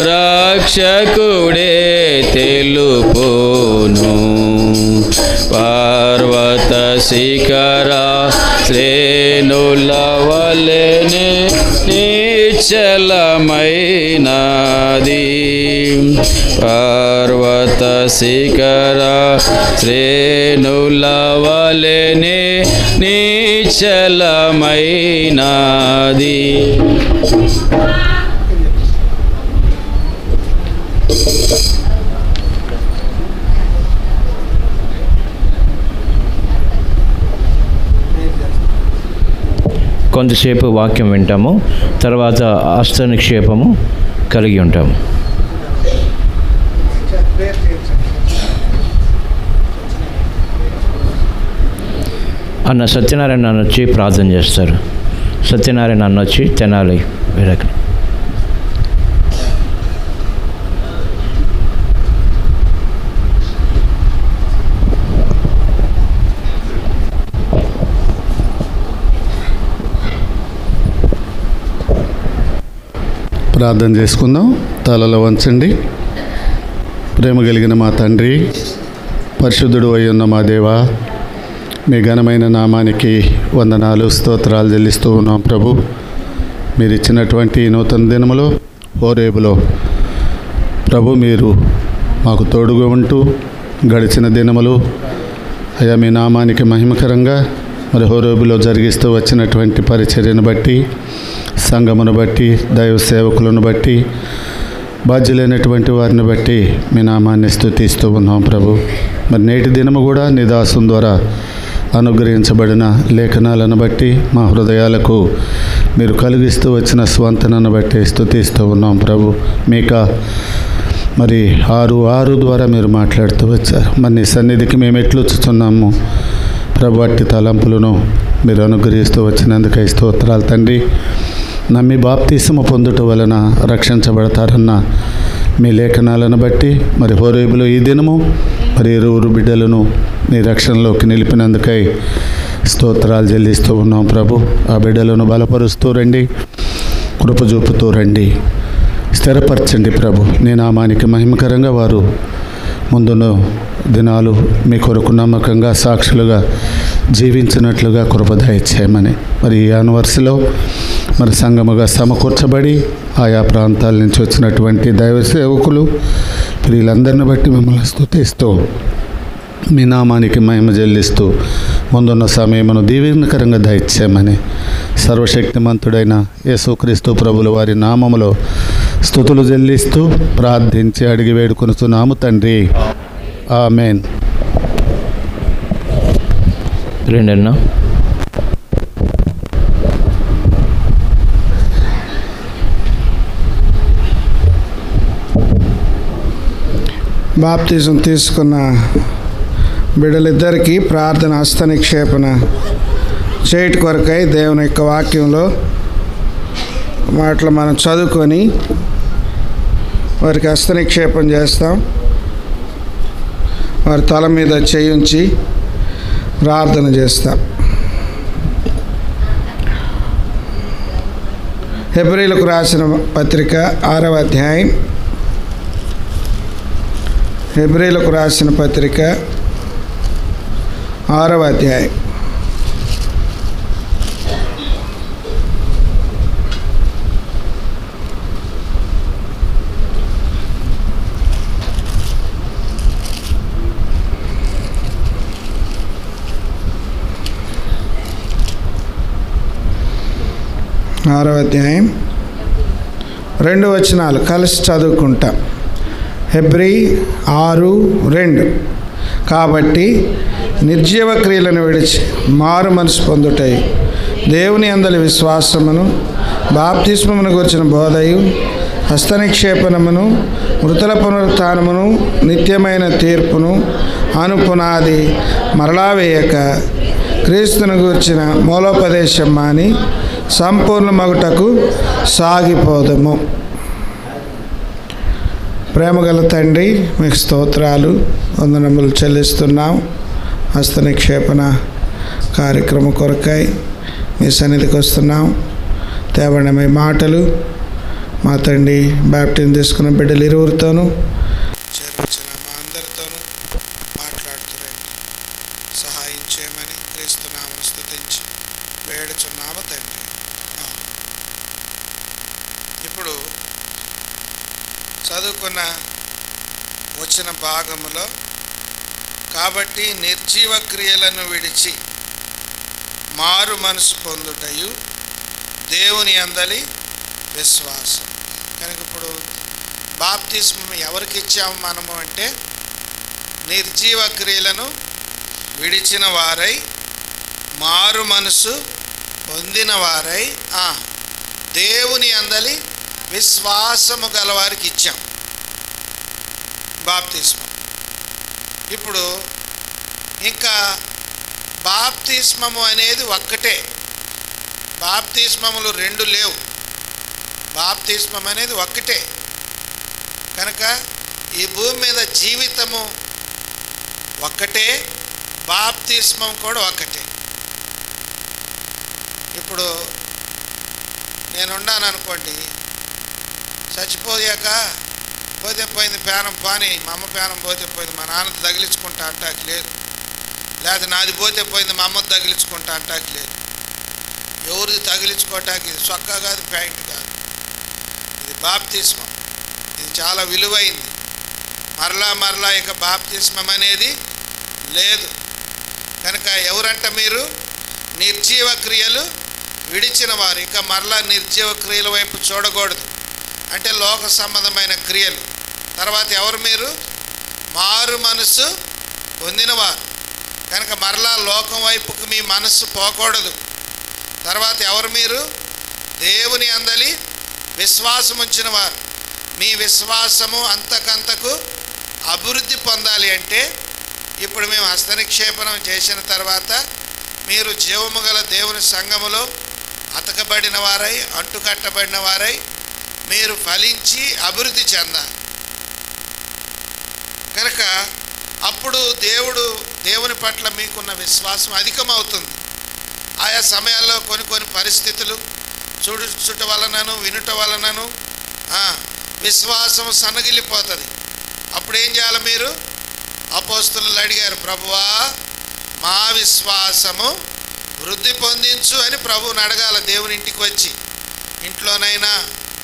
రక్షకుడే తెలుపును పర్వత శిఖర శ్రేణులవలెనే నిశ్చలమైనది పర్వత శిఖర శ్రేణులవలెనే నిశ్చలమైనది. కొంతసేపు వాక్యం వింటాము, తర్వాత హస్త నిక్షేపము కలిగి ఉంటాము. అన్న సత్యనారాయణ అన్న వచ్చి ప్రార్థన చేస్తారు. సత్యనారాయణ అన్న వచ్చి తెనాలి వీరకి. ప్రార్థన చేసుకుందాం. తలలో వంచండి. ప్రేమ కలిగిన మా తండ్రి, పరిశుద్ధుడు అయ్యున్న మా దేవా, మీ ఘనమైన నామానికి వందనాలు స్తోత్రాలు చెల్లిస్తూ ఉన్నాం ప్రభు. మీరు ఇచ్చినటువంటి నూతన దినములో హోరేబులో ప్రభు మీరు మాకు తోడుగా ఉంటూ గడిచిన దినములు అయ్యా మీ నామానికి మహిమకరంగా మరి హోరేబులో జరిగిస్తూ వచ్చినటువంటి పరిచర్యను బట్టి, సంఘమును బట్టి, దైవ సేవకులను బట్టి, బాధ్యులైనటువంటి వారిని బట్టి మీ నామాన్ని స్తుతిస్తూ ఉన్నాం ప్రభు. మరి నేటి దినము కూడా నీ దాసుని ద్వారా అనుగ్రహించబడిన లేఖనాలను బట్టి మా హృదయాలకు మీరు కలిగిస్తూ వచ్చిన స్వంతనను బట్టి స్తుతిస్తూ ఉన్నాం ప్రభు. మీకా మరి 6:6 ద్వారా మీరు మాట్లాడుతూ వచ్చారు. మరి నీ సన్నిధికి మేము ఎట్లు వచ్చుతున్నాము ప్రభు. అట్టి తలంపులను మీరు అనుగ్రహిస్తూ వచ్చినందుకై స్తోత్రాలు తండ్రి. నమ్మి బాప్తీసము పొందుట వలన రక్షించబడతారన్న మీ లేఖనాలను బట్టి మరి హోరేబులో ఈ దినము మరి 20 బిడ్డలను మీ రక్షణలోకి నిలిపినందుకై స్తోత్రాలు చెల్లిస్తూ ఉన్నాం ప్రభు. ఆ బిడ్డలను బలపరుస్తూ రండి, కృప చూపుతూ రండి, స్థిరపరచండి ప్రభు. నీ నామానికి మహిమకరంగా వారు ముందున్న దినాలు మీ కొరకు నమ్మకంగా సాక్షులుగా జీవించినట్లుగా కృప దయచేయమని మరి ఈ యానివర్సరీలో మరి సంఘముగా సమకూర్చబడి ఆయా ప్రాంతాల నుంచి వచ్చినటువంటి దైవ సేవకులు వీళ్ళందరిని బట్టి మిమ్మల్ని స్తుతిస్తూ మీ నామానికి మహిమ చెల్లిస్తూ ముందున్న సమయమును దీవెనకరంగా దయచేయమని సర్వశక్తిమంతుడైన యేసుక్రీస్తు ప్రభుల వారి నామములో స్తుతులు చెల్లిస్తూ ప్రార్థించి అడిగి వేడుకొనుచున్నాము తండ్రి. ఆమేన్. రెండన్నా బాప్తిజం తీసుకున్న బిడ్డలిద్దరికీ ప్రార్థన హస్త నిక్షేపణ చేయటి కొరకై దేవుని యొక్క వాక్యంలో మాటలు మనం చదువుకొని వారికి హస్త నిక్షేపం చేస్తాం. వారి తల మీద చేయించి ప్రార్థన చేస్తాం. హెబ్రీలకు రాసిన పత్రిక 6వ అధ్యాయం. హెబ్రీలకు రాసిన పత్రిక 6వ అధ్యాయం. ఆరవ అధ్యాయం 2 వచనాలు కలిసి చదువుకుంటాం. హెబ్రీ 6:2. కాబట్టి నిర్జీవ క్రియలను విడిచి మారు మనసు పొందుటయు, దేవుని యందలి విశ్వాసమును, బాప్తిస్మమును గురించిన బోధయు, హస్తనిక్షేపణమును, మృతుల పునరుత్థానమును, నిత్యమైన తీర్పును అనుపునాది మరలా వేయక క్రీస్తును గూర్చిన మూలోపదేశం మాని సంపూర్ణ మగుటకు సాగిపోదము. ప్రేమగల తండ్రి, మీకు స్తోత్రాలు, వందనములు చెల్లిస్తున్నాం. హస్త నిక్షేపణ కార్యక్రమం కొరకై మీ సన్నిధికి వస్తున్నాం. తేవండి మీ మాటలు, మా తండ్రి బాప్టిజం తీసుకున్న బిడ్డలు ఇరువురితోనూ చేర్చిన మా అందరితోనూ మాట్లాడుతురండి. సహాయం చేయమని క్రీస్తునామమును స్తుతించి వేడుచున్నాము తండ్రి. ఇప్పుడు చదువుకున్న వచ్చిన భాగములో, కాబట్టి నిర్జీవ క్రియలను విడిచి మారు మనసు పొందుటయు, దేవుని యందలి విశ్వాసం. కనుక ఇప్పుడు బాప్తిస్మం ఎవరికి ఇచ్చాము మనము అంటే, నిర్జీవ క్రియలను విడిచిన వారై మారు మనసు పొందిన వారై దేవుని యందలి విశ్వాసము గలవారికి ఇచ్చాం బాప్తిస్మం. ఇప్పుడు ఇంకా బాప్తిస్మము అనేది ఒక్కటే, బాప్తిస్మములు 2 లేవు. బాప్తిస్మం అనేది ఒక్కటే. కనుక ఈ భూమి మీద జీవితము ఒక్కటే, బాప్తిస్మం కూడా ఒక్కటే. ఇప్పుడు నేనున్నాను అనుకోండి, చచ్చిపోయాక పోతే పోయింది, పేనం పాని, మా అమ్మ పేనం పోతే పోయింది, మా నాన్నది తగిలించుకుంటా అంటాకి లేదు. లేదా నాది పోతే పోయింది, మా అమ్మది తగిలించుకుంటా అంటాకి లేదు. ఎవరిది తగిలించుకోవటానికి ఇది చొక్కా కాదు, ప్యాంట్ కాదు, ఇది బాప్తిస్మం. ఇది చాలా విలువైంది. మరలా ఇక బాప్తిస్మం అనేది లేదు. కనుక ఎవరంట మీరు? నిర్జీవ క్రియలు విడిచిన వారు. ఇక మరలా నిర్జీవ క్రియల వైపు చూడకూడదు, అంటే లోక సంబంధమైన క్రియలు. తర్వాత ఎవరు మీరు? మారు మనసు పొందినవారు. కనుక మరలా లోకం వైపుకు మీ మనస్సు పోకూడదు. తర్వాత ఎవరు మీరు? దేవుని యందలి విశ్వాసం ఉంచిన వారు. మీ విశ్వాసము అంతకంతకు అభివృద్ధి పొందాలి అంటే, ఇప్పుడు మేము హస్తనిక్షేపణం చేసిన తర్వాత మీరు జీవము గల దేవుని సంఘములో అతకబడిన వారై, అంటుకట్టబడిన వారై మీరు ఫలించి అభివృద్ధి చెందాలి. కనుక అప్పుడు దేవుని పట్ల మీకున్న విశ్వాసం అధికమవుతుంది. ఆయా సమయాల్లో కొన్ని పరిస్థితులు చూడుట వలనను వినుట వలనను విశ్వాసం సన్నగిల్లిపోతుంది. అప్పుడు ఏం చేయాలి మీరు? అపోస్తలులు అడిగారు, ప్రభువా మా విశ్వాసము వృద్ధి పొందించు అని ప్రభువుని అడగాల. దేవుని ఇంటికి వచ్చి, ఇంట్లోనైనా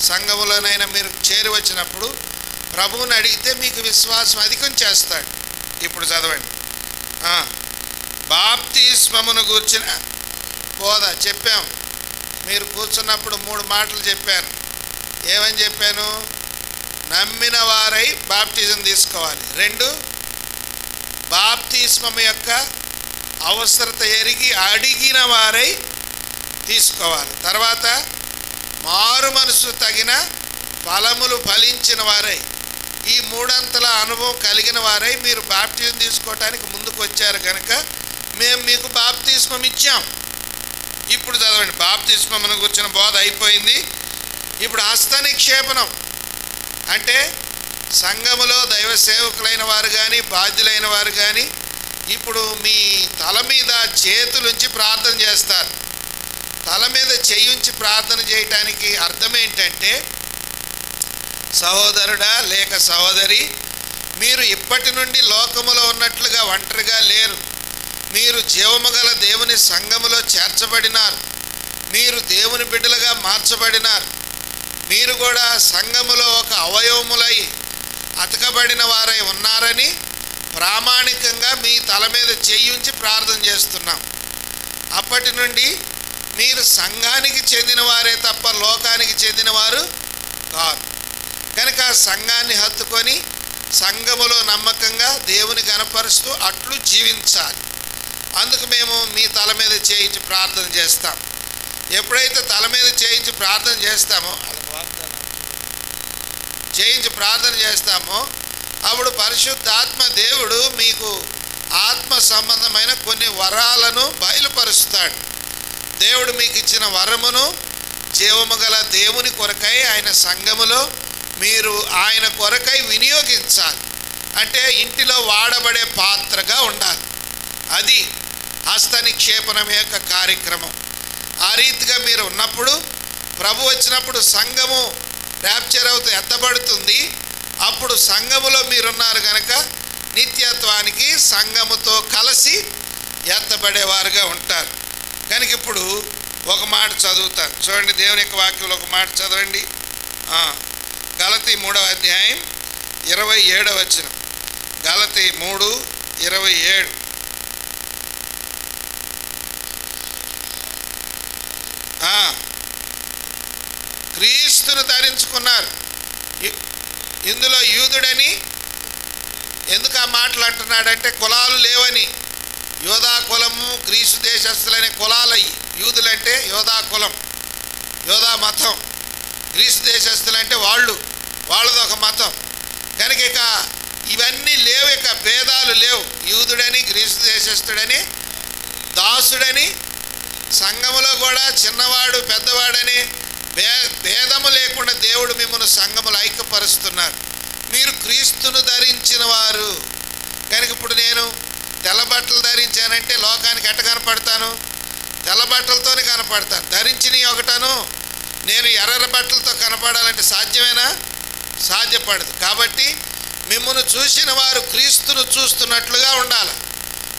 సంఘములోనైనా మీరు చేరి వచ్చినప్పుడు ప్రభువుని అడిగితే మీకు విశ్వాసం అధికం చేస్తాడు. ఇప్పుడు చదవండి. బాప్తిస్మమును గూర్చిన బోధ చెప్పాం. మీరు కూర్చున్నప్పుడు 3 మాటలు చెప్పాను. ఏమని చెప్పాను? నమ్మిన వారై బాప్టిజం తీసుకోవాలి. 2, బాప్తిస్మము యొక్క అవసరత ఎరిగి అడిగిన వారై తీసుకోవాలి. తర్వాత మారు మనసు తగిన ఫలములు ఫలించిన వారై, ఈ 3 అంతల అనుభవం కలిగిన వారై మీరు బాప్టిజం తీసుకోవటానికి ముందుకు వచ్చారు. కనుక మేము మీకు బాప్తిస్మం ఇచ్చాం. ఇప్పుడు చదవండి. బాప్తిస్మమును గురించిన బోధ అయిపోయింది. ఇప్పుడు హస్త నిక్షేపణం అంటే సంఘములో దైవ సేవకులైన వారు కానీ బాధ్యులైన వారు కానీ ఇప్పుడు మీ తల మీద చేతులుంచి ప్రార్థన చేస్తారు. తల మీద చేయించి ప్రార్థన చేయటానికి అర్థం ఏంటంటే, సహోదరుడా లేక సహోదరి, మీరు ఇప్పటి నుండి లోకములో ఉన్నట్లుగా ఒంటరిగా లేరు. మీరు జీవము గల దేవుని సంఘములో చేర్చబడినారు. మీరు దేవుని బిడ్డలుగా మార్చబడినారు. మీరు కూడా సంఘములో ఒక అవయవములై అతకబడిన వారై ఉన్నారని ప్రామాణికంగా మీ తల మీద చేయించి ప్రార్థన చేస్తున్నాం. అప్పటి నుండి మీరు సంఘానికి చెందిన వారే తప్ప లోకానికి చెందినవారు కాదు. కనుక సంఘాన్ని హత్తుకొని సంఘములో నమ్మకంగా దేవుని గణపరుస్తూ అట్లు జీవించాలి. అందుకు మేము మీ తల మీద చేయించి ప్రార్థన చేస్తాం. ఎప్పుడైతే తల మీద చేయించి ప్రార్థన చేస్తామో అప్పుడు పరిశుద్ధాత్మ దేవుడు మీకు ఆత్మ సంబంధమైన కొన్ని వరాలను బయలుపరుస్తాడు. దేవుడు మీకు ఇచ్చిన వరమును జీవము గల దేవుని కొరకై ఆయన సంఘములో మీరు ఆయన కొరకై వినియోగించాలి. అంటే ఇంటిలో వాడబడే పాత్రగా ఉండాలి. అది హస్త నిక్షేపణం యొక్క కార్యక్రమం. ఆ రీతిగా మీరు ఉన్నప్పుడు ప్రభు వచ్చినప్పుడు సంఘము ర్యాప్చర్ అవుతూ ఎత్తబడుతుంది. అప్పుడు సంఘములో మీరున్నారు కనుక నిత్యత్వానికి సంఘముతో కలిసి ఎత్తబడేవారుగా ఉంటారు. కనుక ఇప్పుడు ఒక మాట చదువుతాను, చూడండి. దేవుని యొక్క వాక్యంలో ఒక మాట చదవండి. గలతీ 3వ అధ్యాయం 27వ వచనం. గలతీ 3:27. క్రీస్తును ధరించుకున్నారు. ఇందులో యూదుడని ఎందుకు ఆ మాటలు అంటున్నాడంటే, కులాలు లేవని. యోధా కులము, గ్రీసు దేశస్తులనే కులాలయ్యి. యూదులంటే యోధా కులం, యోధా మతం. గ్రీసు దేశస్తులంటే వాళ్ళది ఒక మతం. కనుక ఇక ఇవన్నీ లేవు, ఇక భేదాలు లేవు. యూదుడని, గ్రీసు దేశస్తుడని, దాసుడని, సంఘములో కూడా చిన్నవాడు పెద్దవాడని భేదము లేకుండా దేవుడు మిమ్మల్ని సంఘములు ఐక్యపరుస్తున్నారు. మీరు క్రీస్తును ధరించిన వారు. కనుక ఇప్పుడు నేను తెల్ల బట్టలు ధరించానంటే లోకానికి ఎట్ట కనపడతాను? తెల్ల బట్టలతోనే కనపడతాను. ధరించినవి ఒకటను నేను ఎర్ర బట్టలతో కనపడాలంటే సాధ్యమేనా? సాధ్యపడదు. కాబట్టి మిమ్మల్ని చూసిన వారు క్రీస్తును చూస్తున్నట్లుగా ఉండాలి.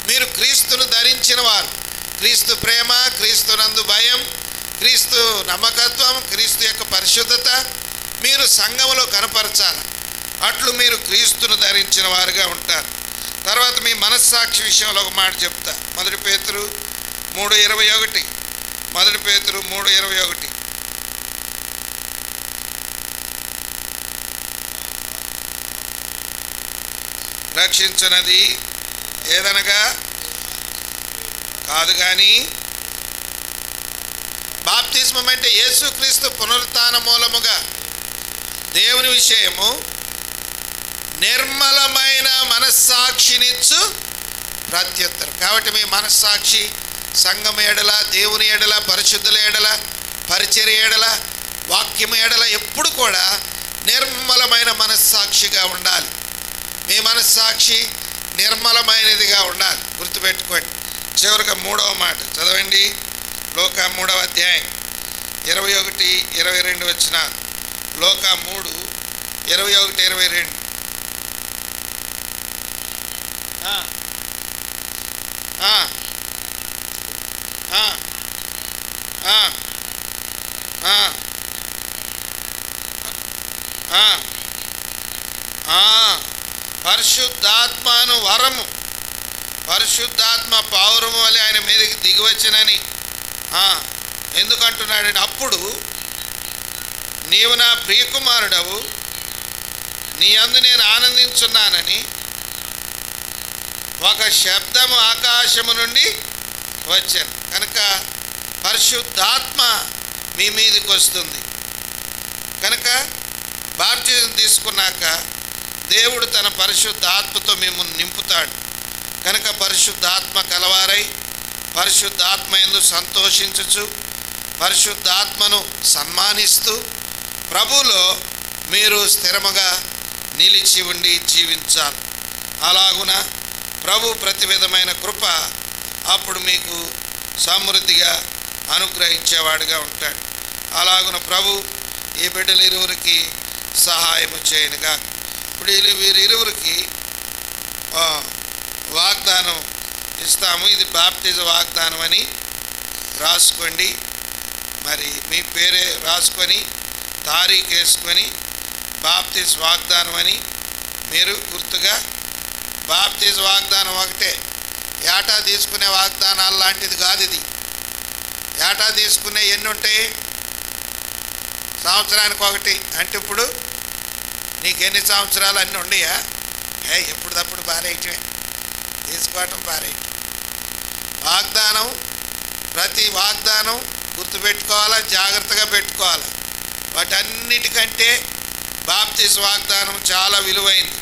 మీరు క్రీస్తును ధరించిన వారు. క్రీస్తు ప్రేమ, క్రీస్తునందు భయం, క్రీస్తు నమ్మకత్వం, క్రీస్తు యొక్క పరిశుద్ధత మీరు సంఘములో కనపరచాలి. అట్లు మీరు క్రీస్తును ధరించిన వారుగా ఉంటారు. తర్వాత మీ మనస్సాక్షి విషయంలో ఒక మాట చెప్తా. 1 పేతురు 3:21. 1 పేతురు 3:21. రక్షించునది ఏదనగా కాదు కానీ బాప్తిస్మం అంటే యేసుక్రీస్తు పునరుత్థాన మూలముగా దేవుని విషయము నిర్మలమైన మనస్సాక్షినిచ్చు ప్రత్యుత్తరం. కాబట్టి మీ మనస్సాక్షి సంఘం ఎడల, దేవుని ఎడల, పరిశుద్ధుల ఎడల, పరిచర్య ఎడల, వాక్యము ఎడల ఎప్పుడు కూడా నిర్మలమైన మనస్సాక్షిగా ఉండాలి. మీ మనస్సాక్షి నిర్మలమైనదిగా ఉండాలి. గుర్తుపెట్టుకోండి. చివరిగా 3వ మాట చదవండి. లోకా 3వ అధ్యాయం 21-22 వచనాలు. లోకా 3:21-22. పరిశుద్ధాత్మను వరము, పరిశుద్ధాత్మ పౌరము వలె ఆయన మీదకి దిగివచ్చినని ఎందుకంటున్నాడంటే, అప్పుడు నీవు నా ప్రియకుమారుడవు, నీ యందు నేను ఆనందించున్నానని ఒక శబ్దము ఆకాశము నుండి వచ్చాను. కనుక పరిశుద్ధాత్మ మీ మీదకి వస్తుంది. కనుక బాప్తిజం తీసుకున్నాక దేవుడు తన పరిశుద్ధాత్మతో మిమ్మల్ని నింపుతాడు. కనుక పరిశుద్ధాత్మ కలవారై పరిశుద్ధాత్మ యందు సంతోషించుచు పరిశుద్ధాత్మను సన్మానిస్తూ ప్రభువులో మీరు స్థిరముగా నిలిచి ఉండి జీవించాలి. అలాగున ప్రభు ప్రతి విధమైన కృప అప్పుడు మీకు సమృద్ధిగా అనుగ్రహించేవాడుగా ఉంటాడు. అలాగున ప్రభు ఈ బిడ్డలు ఇరువురికి సహాయము చేయనుగా. ఇప్పుడు వీరిరువురికి వాగ్దానం ఇస్తాము. ఇది బాప్టిజ వాగ్దానం అని రాసుకోండి. మరి మీ పేరే రాసుకొని తారీఖు వేసుకొని బాప్టిజ వాగ్దానం అని మీరు గుర్తుగా. బాప్టిజ వాగ్దానం ఒకటే, ఏటా తీసుకునే వాగ్దానాలు లాంటిది కాదు ఇది. ఏటా తీసుకునే ఎన్ని ఉంటాయి? సంవత్సరానికి ఒకటి. అంటే ఇప్పుడు నీకు ఎన్ని సంవత్సరాలు అన్నీ ఉండయా? ఎప్పుడప్పుడు పారేయటమే, తీసుకోవటం పారేయటం. వాగ్దానం, ప్రతి వాగ్దానం గుర్తుపెట్టుకోవాలా, జాగ్రత్తగా పెట్టుకోవాలి. వాటన్నిటికంటే బాప్టిజ వాగ్దానం చాలా విలువైంది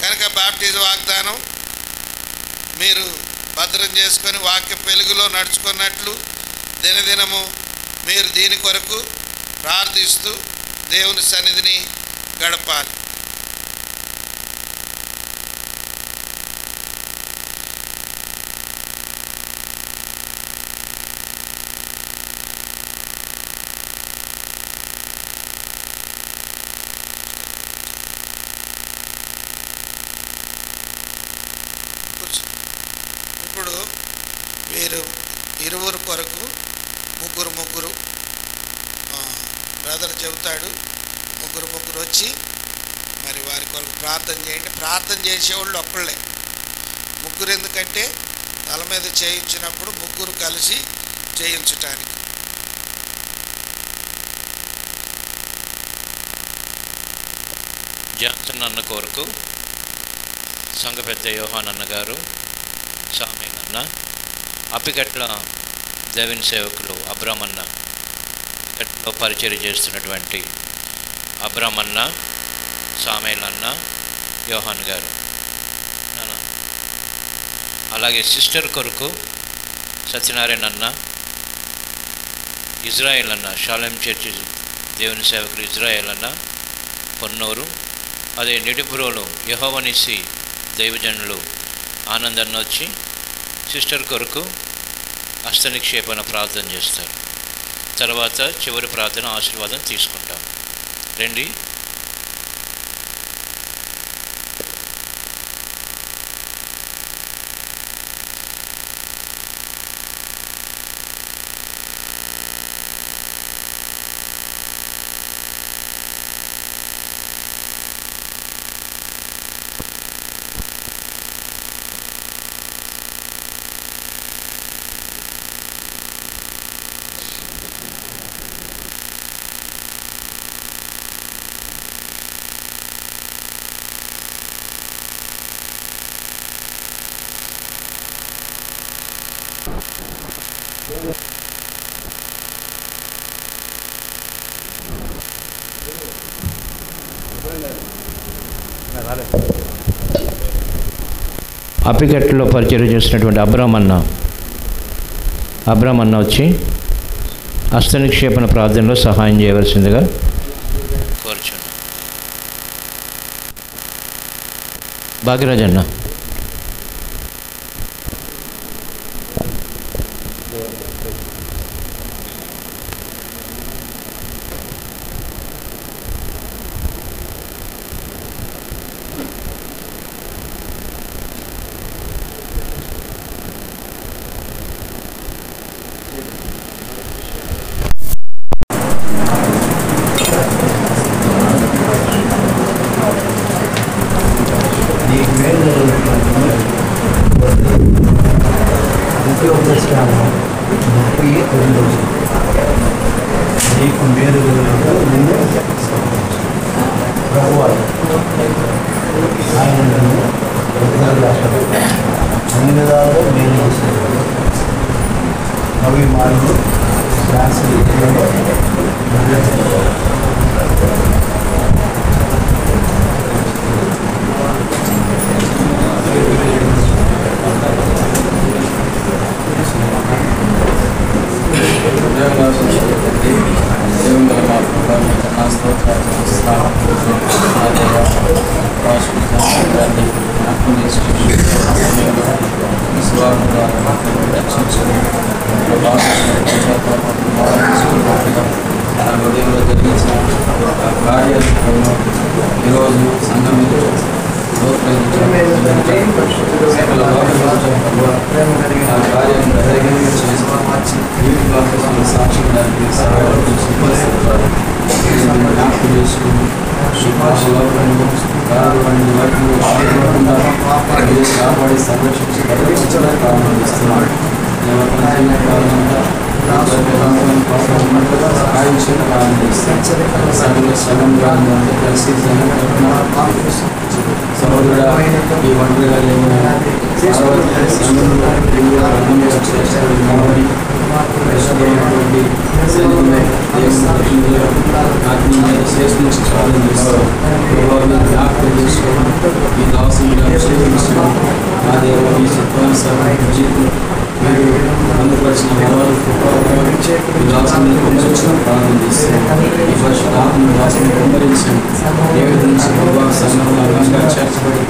కనుక బాప్టిజ వాగ్దానం మీరు భద్రం చేసుకొని వాక్య వెలుగులో నడుచుకున్నట్లు దినదినము మీరు దీని కొరకు ప్రార్థిస్తూ దేవుని సన్నిధిని గడపాలి. ఇప్పుడు వీరు ఇరువురు కొరకు ముగ్గురు బ్రదర్ చెబుతాడు. ముగ్గురు వచ్చి మరి వారి కొరకు ప్రార్థన చేయండి. ప్రార్థన చేసేవాళ్ళు ఒక్కళ్ళే. ముగ్గురు ఎందుకంటే తల మీద చేయించినప్పుడు ముగ్గురు కలిసి చేయించటానికి. జాన్సన్ అన్న కొరకు సంఘ పెద్ద యోహాన్ అన్న గారు, సామేల్ అన్న, అప్పికట్ల దేవుని సేవకులు అబ్రామన్న, పరిచర్య చేస్తున్నటువంటి అబ్రామన్న, సామేల్ అన్న, యోహాన్ గారు. అలాగే సిస్టర్ కొరకు సత్యనారాయణ అన్న, ఇజ్రాయేల్ అన్న, షాలెం చర్చి దేవుని సేవకులు ఇజ్రాయేల్ అన్న పొన్నూరు. అదే నిడుపురోలు యెహోవానిసి దైవజనులు ఆనందన్న వచ్చి సిస్టర్ కొరకు హస్తనిక్షేపణ ప్రార్థన చేస్తారు. తర్వాత చివరి ప్రార్థన ఆశీర్వాదం తీసుకుంటాం. రండి. అప్పికట్లో పరిచర్య చేసినటువంటి అబ్రామన్న వచ్చి హస్తనిక్షేపణ ప్రార్థనలో సహాయం చేయవలసిందిగా కోరుచున్నాను. భాగ్యరాజన్న. నా హృదయంలో జరిగించిన కార్యాలను ఈరోజు సంఘం కాపాడి సంరక్షించి ప్రారంభిస్తున్నాడు. సహోదరుడా, ఈ ఒంటరిగా శ్రేష్ఠించి ప్రార్థన చేస్తాం. జ్ఞాపకం చేసుకోవడం ఈ దాసుని అభిషేకించడం నా దేవ ఈ చిత్తానుసారం జీవితం మీరు పొందుపరిచిన ఈ దాసుని వచ్చిన ప్రార్థన చేస్తాం. ఈ పరిశుద్ధాత్మను దాసుని వెంబడించండి. దేవుడి నుంచి భగవాన్ సంఘంలో అంగంగా చేర్చబడి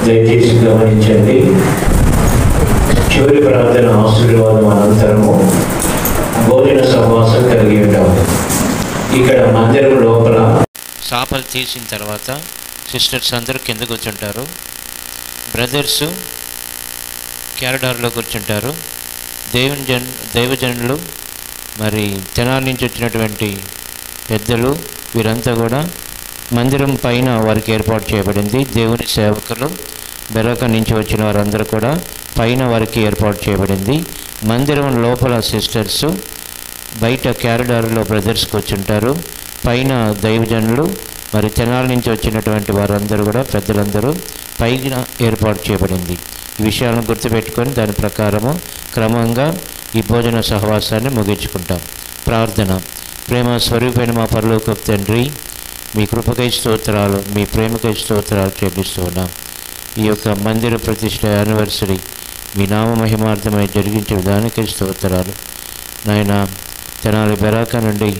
దయచేసి గమనించండి. చివరి ప్రార్థన ఆశీర్వాదం అనంతరము భోజన సహవాసం కలిగి ఉంటాము. ఇక్కడ మందిరం లోపల చేపలు తీసిన తర్వాత సిస్టర్స్ అందరూ కింద కూర్చుంటారు. బ్రదర్స్ క్యారిడార్లో కూర్చుంటారు. దైవజనులు మరి తెనాలి నుంచి వచ్చినటువంటి పెద్దలు వీరంతా కూడా మందిరం పైన వారికి ఏర్పాటు చేయబడింది. దేవుని సేవకులు బెరక నుంచి వచ్చిన వారందరూ కూడా పైన వారికి ఏర్పాటు చేయబడింది. మందిరం లోపల సిస్టర్స్, బయట క్యారిడార్లో బ్రదర్స్ కూర్చుంటారు. పైన దైవజనులు మరి తెనాలి నుంచి వచ్చినటువంటి వారందరూ కూడా పెద్దలందరూ పైన ఏర్పాటు చేయబడింది. ఈ విషయాలను గుర్తుపెట్టుకొని దాని ప్రకారము క్రమంగా ఈ భోజన సహవాసాన్ని ముగించుకుంటాం. ప్రార్థన. ప్రేమ స్వరూపైన మా పరలోకపు తండ్రి, మీ కృపకై స్తోత్రాలు, మీ ప్రేమకై స్తోత్రాలు చెల్లిస్తూ ఉన్నాం. ఈ యొక్క మందిర ప్రతిష్ట యానివర్సరీ మీ నామ మహిమార్థమై జరిగించే విధానికై స్తోత్రాలు. నాయన తెనాలి బెరాక నుండి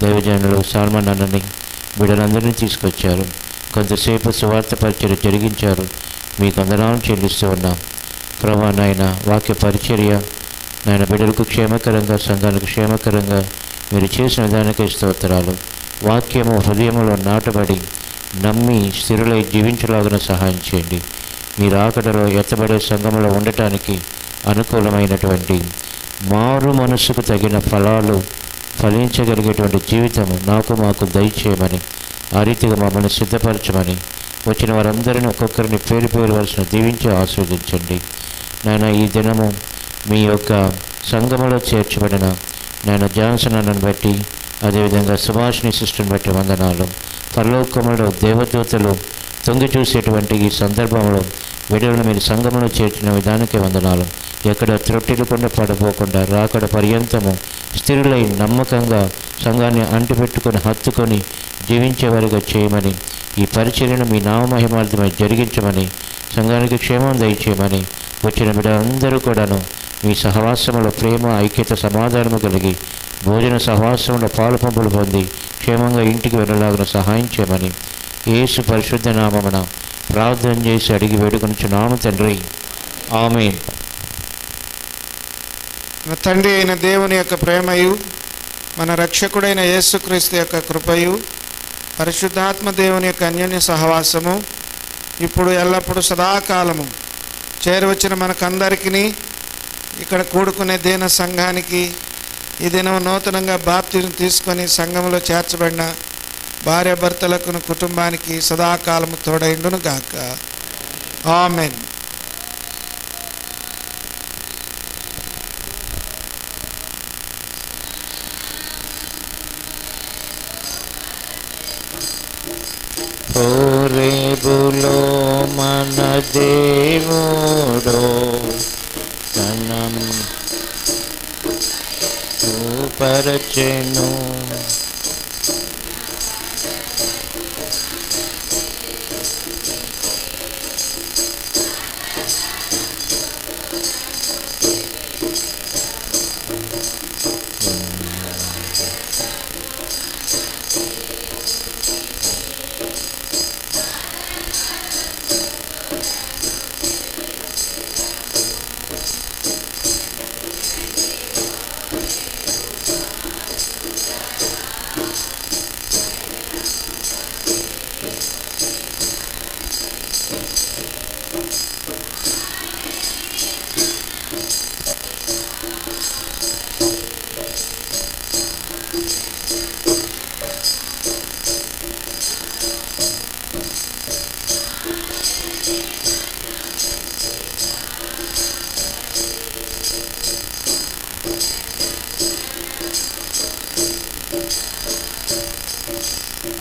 దైవజనులు సాల్మన్ అన్నని బిడ్డలందరినీ తీసుకొచ్చారు. కొంతసేపు సువార్త పరిచర్య జరిగించారు. మీకు వందనాలు చెల్లిస్తూ ఉన్నాం. ప్రభా నాయన వాక్య పరిచర్య నాయన బిడ్డలకు క్షేమకరంగా, సంఘానికి క్షేమకరంగా మీరు చేసిన విధానికై స్తోత్రాలు. వాక్యము హృదయంలో నాటబడి నమ్మి స్థిరులై జీవించలాగిన సహాయం చేయండి. మీ రాకడలో ఎత్తబడే సంఘంలో ఉండటానికి అనుకూలమైనటువంటి మారు మనసుకు తగిన ఫలాలు ఫలించగలిగేటువంటి జీవితం మాకు దయచేయమని, ఆ రీతిగా మమ్మల్ని సిద్ధపరచమని, వచ్చిన వారందరినీ ఒక్కొక్కరిని పేరు వలసిన దీవించి ఆస్వాదించండి. నాయన ఈ దినము మీ యొక్క సంఘములో చేర్చబడిన నాయన జాన్సన్ అన్నను బట్టి, అదేవిధంగా సుభాషిణి సిస్టర్ని బట్టి వందనాలు. పరలోకములో దేవదూతలు తొంగి చూసేటువంటి ఈ సందర్భంలో విడుదలను మీరు సంఘములో చేర్చిన విధానికే వందనాలు. ఎక్కడ త్రొట్టిల్లకుండా పడిపోకుండా రాకడ పర్యంతము స్థిరులై నమ్మకంగా సంఘాన్ని అంటిపెట్టుకొని హత్తుకొని జీవించేవారిగా చేయమని, ఈ పరిచర్యను మీ నామమహిమార్థమై జరిగించమని, సంఘానికి క్షేమం దయచేయమని, వచ్చిన బిడ్డలందరూ కూడాను మీ సహవాసంలో ప్రేమ, ఐక్యత, సమాధానము కలిగి భోజన సహవాసంలో పాలు పంపులు పొంది క్షేమంగా ఇంటికి వెళ్ళలాగిన సహాయం చేయమని యేసు పరిశుద్ధ నామమున ప్రార్థన చేసి అడిగి వేడుకొనుచున్నాము తండ్రి. ఆమేన్. తండ్రి అయిన దేవుని యొక్క ప్రేమయు, మన రక్షకుడైన యేసుక్రీస్తు యొక్క కృపయు, పరిశుద్ధాత్మ దేవుని యొక్క అన్యోన్య సహవాసము ఇప్పుడు ఎల్లప్పుడూ సదాకాలము చేరవచ్చిన మనకందరికీ, ఇక్కడ కూడుకునే దీన సంఘానికి, ఈ దినం నూతనంగా బాప్తిజం తీసుకొని సంఘంలో చేర్చబడిన భార్యాభర్తలకు, కుటుంబానికి సదాకాలము తోడైండును గాక. ఆమెన్. ఓరే బులో మన దేవుడు తనం పరచెను.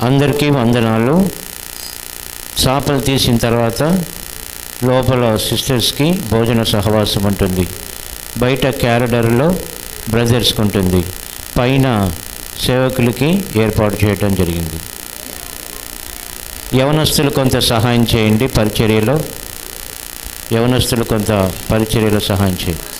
అందరికీ వందనాలు. చేపలు తీసిన తర్వాత లోపల సిస్టర్స్కి భోజన సహవాసం ఉంటుంది, బయట క్యారిడర్లో బ్రదర్స్కి ఉంటుంది, పైన సేవకులకి ఏర్పాటు చేయడం జరిగింది. యవనస్తులు కొంత సహాయం చేయండి పరిచర్యలో, యవనస్తులు కొంత పరిచర్యలో సహాయం చేయండి.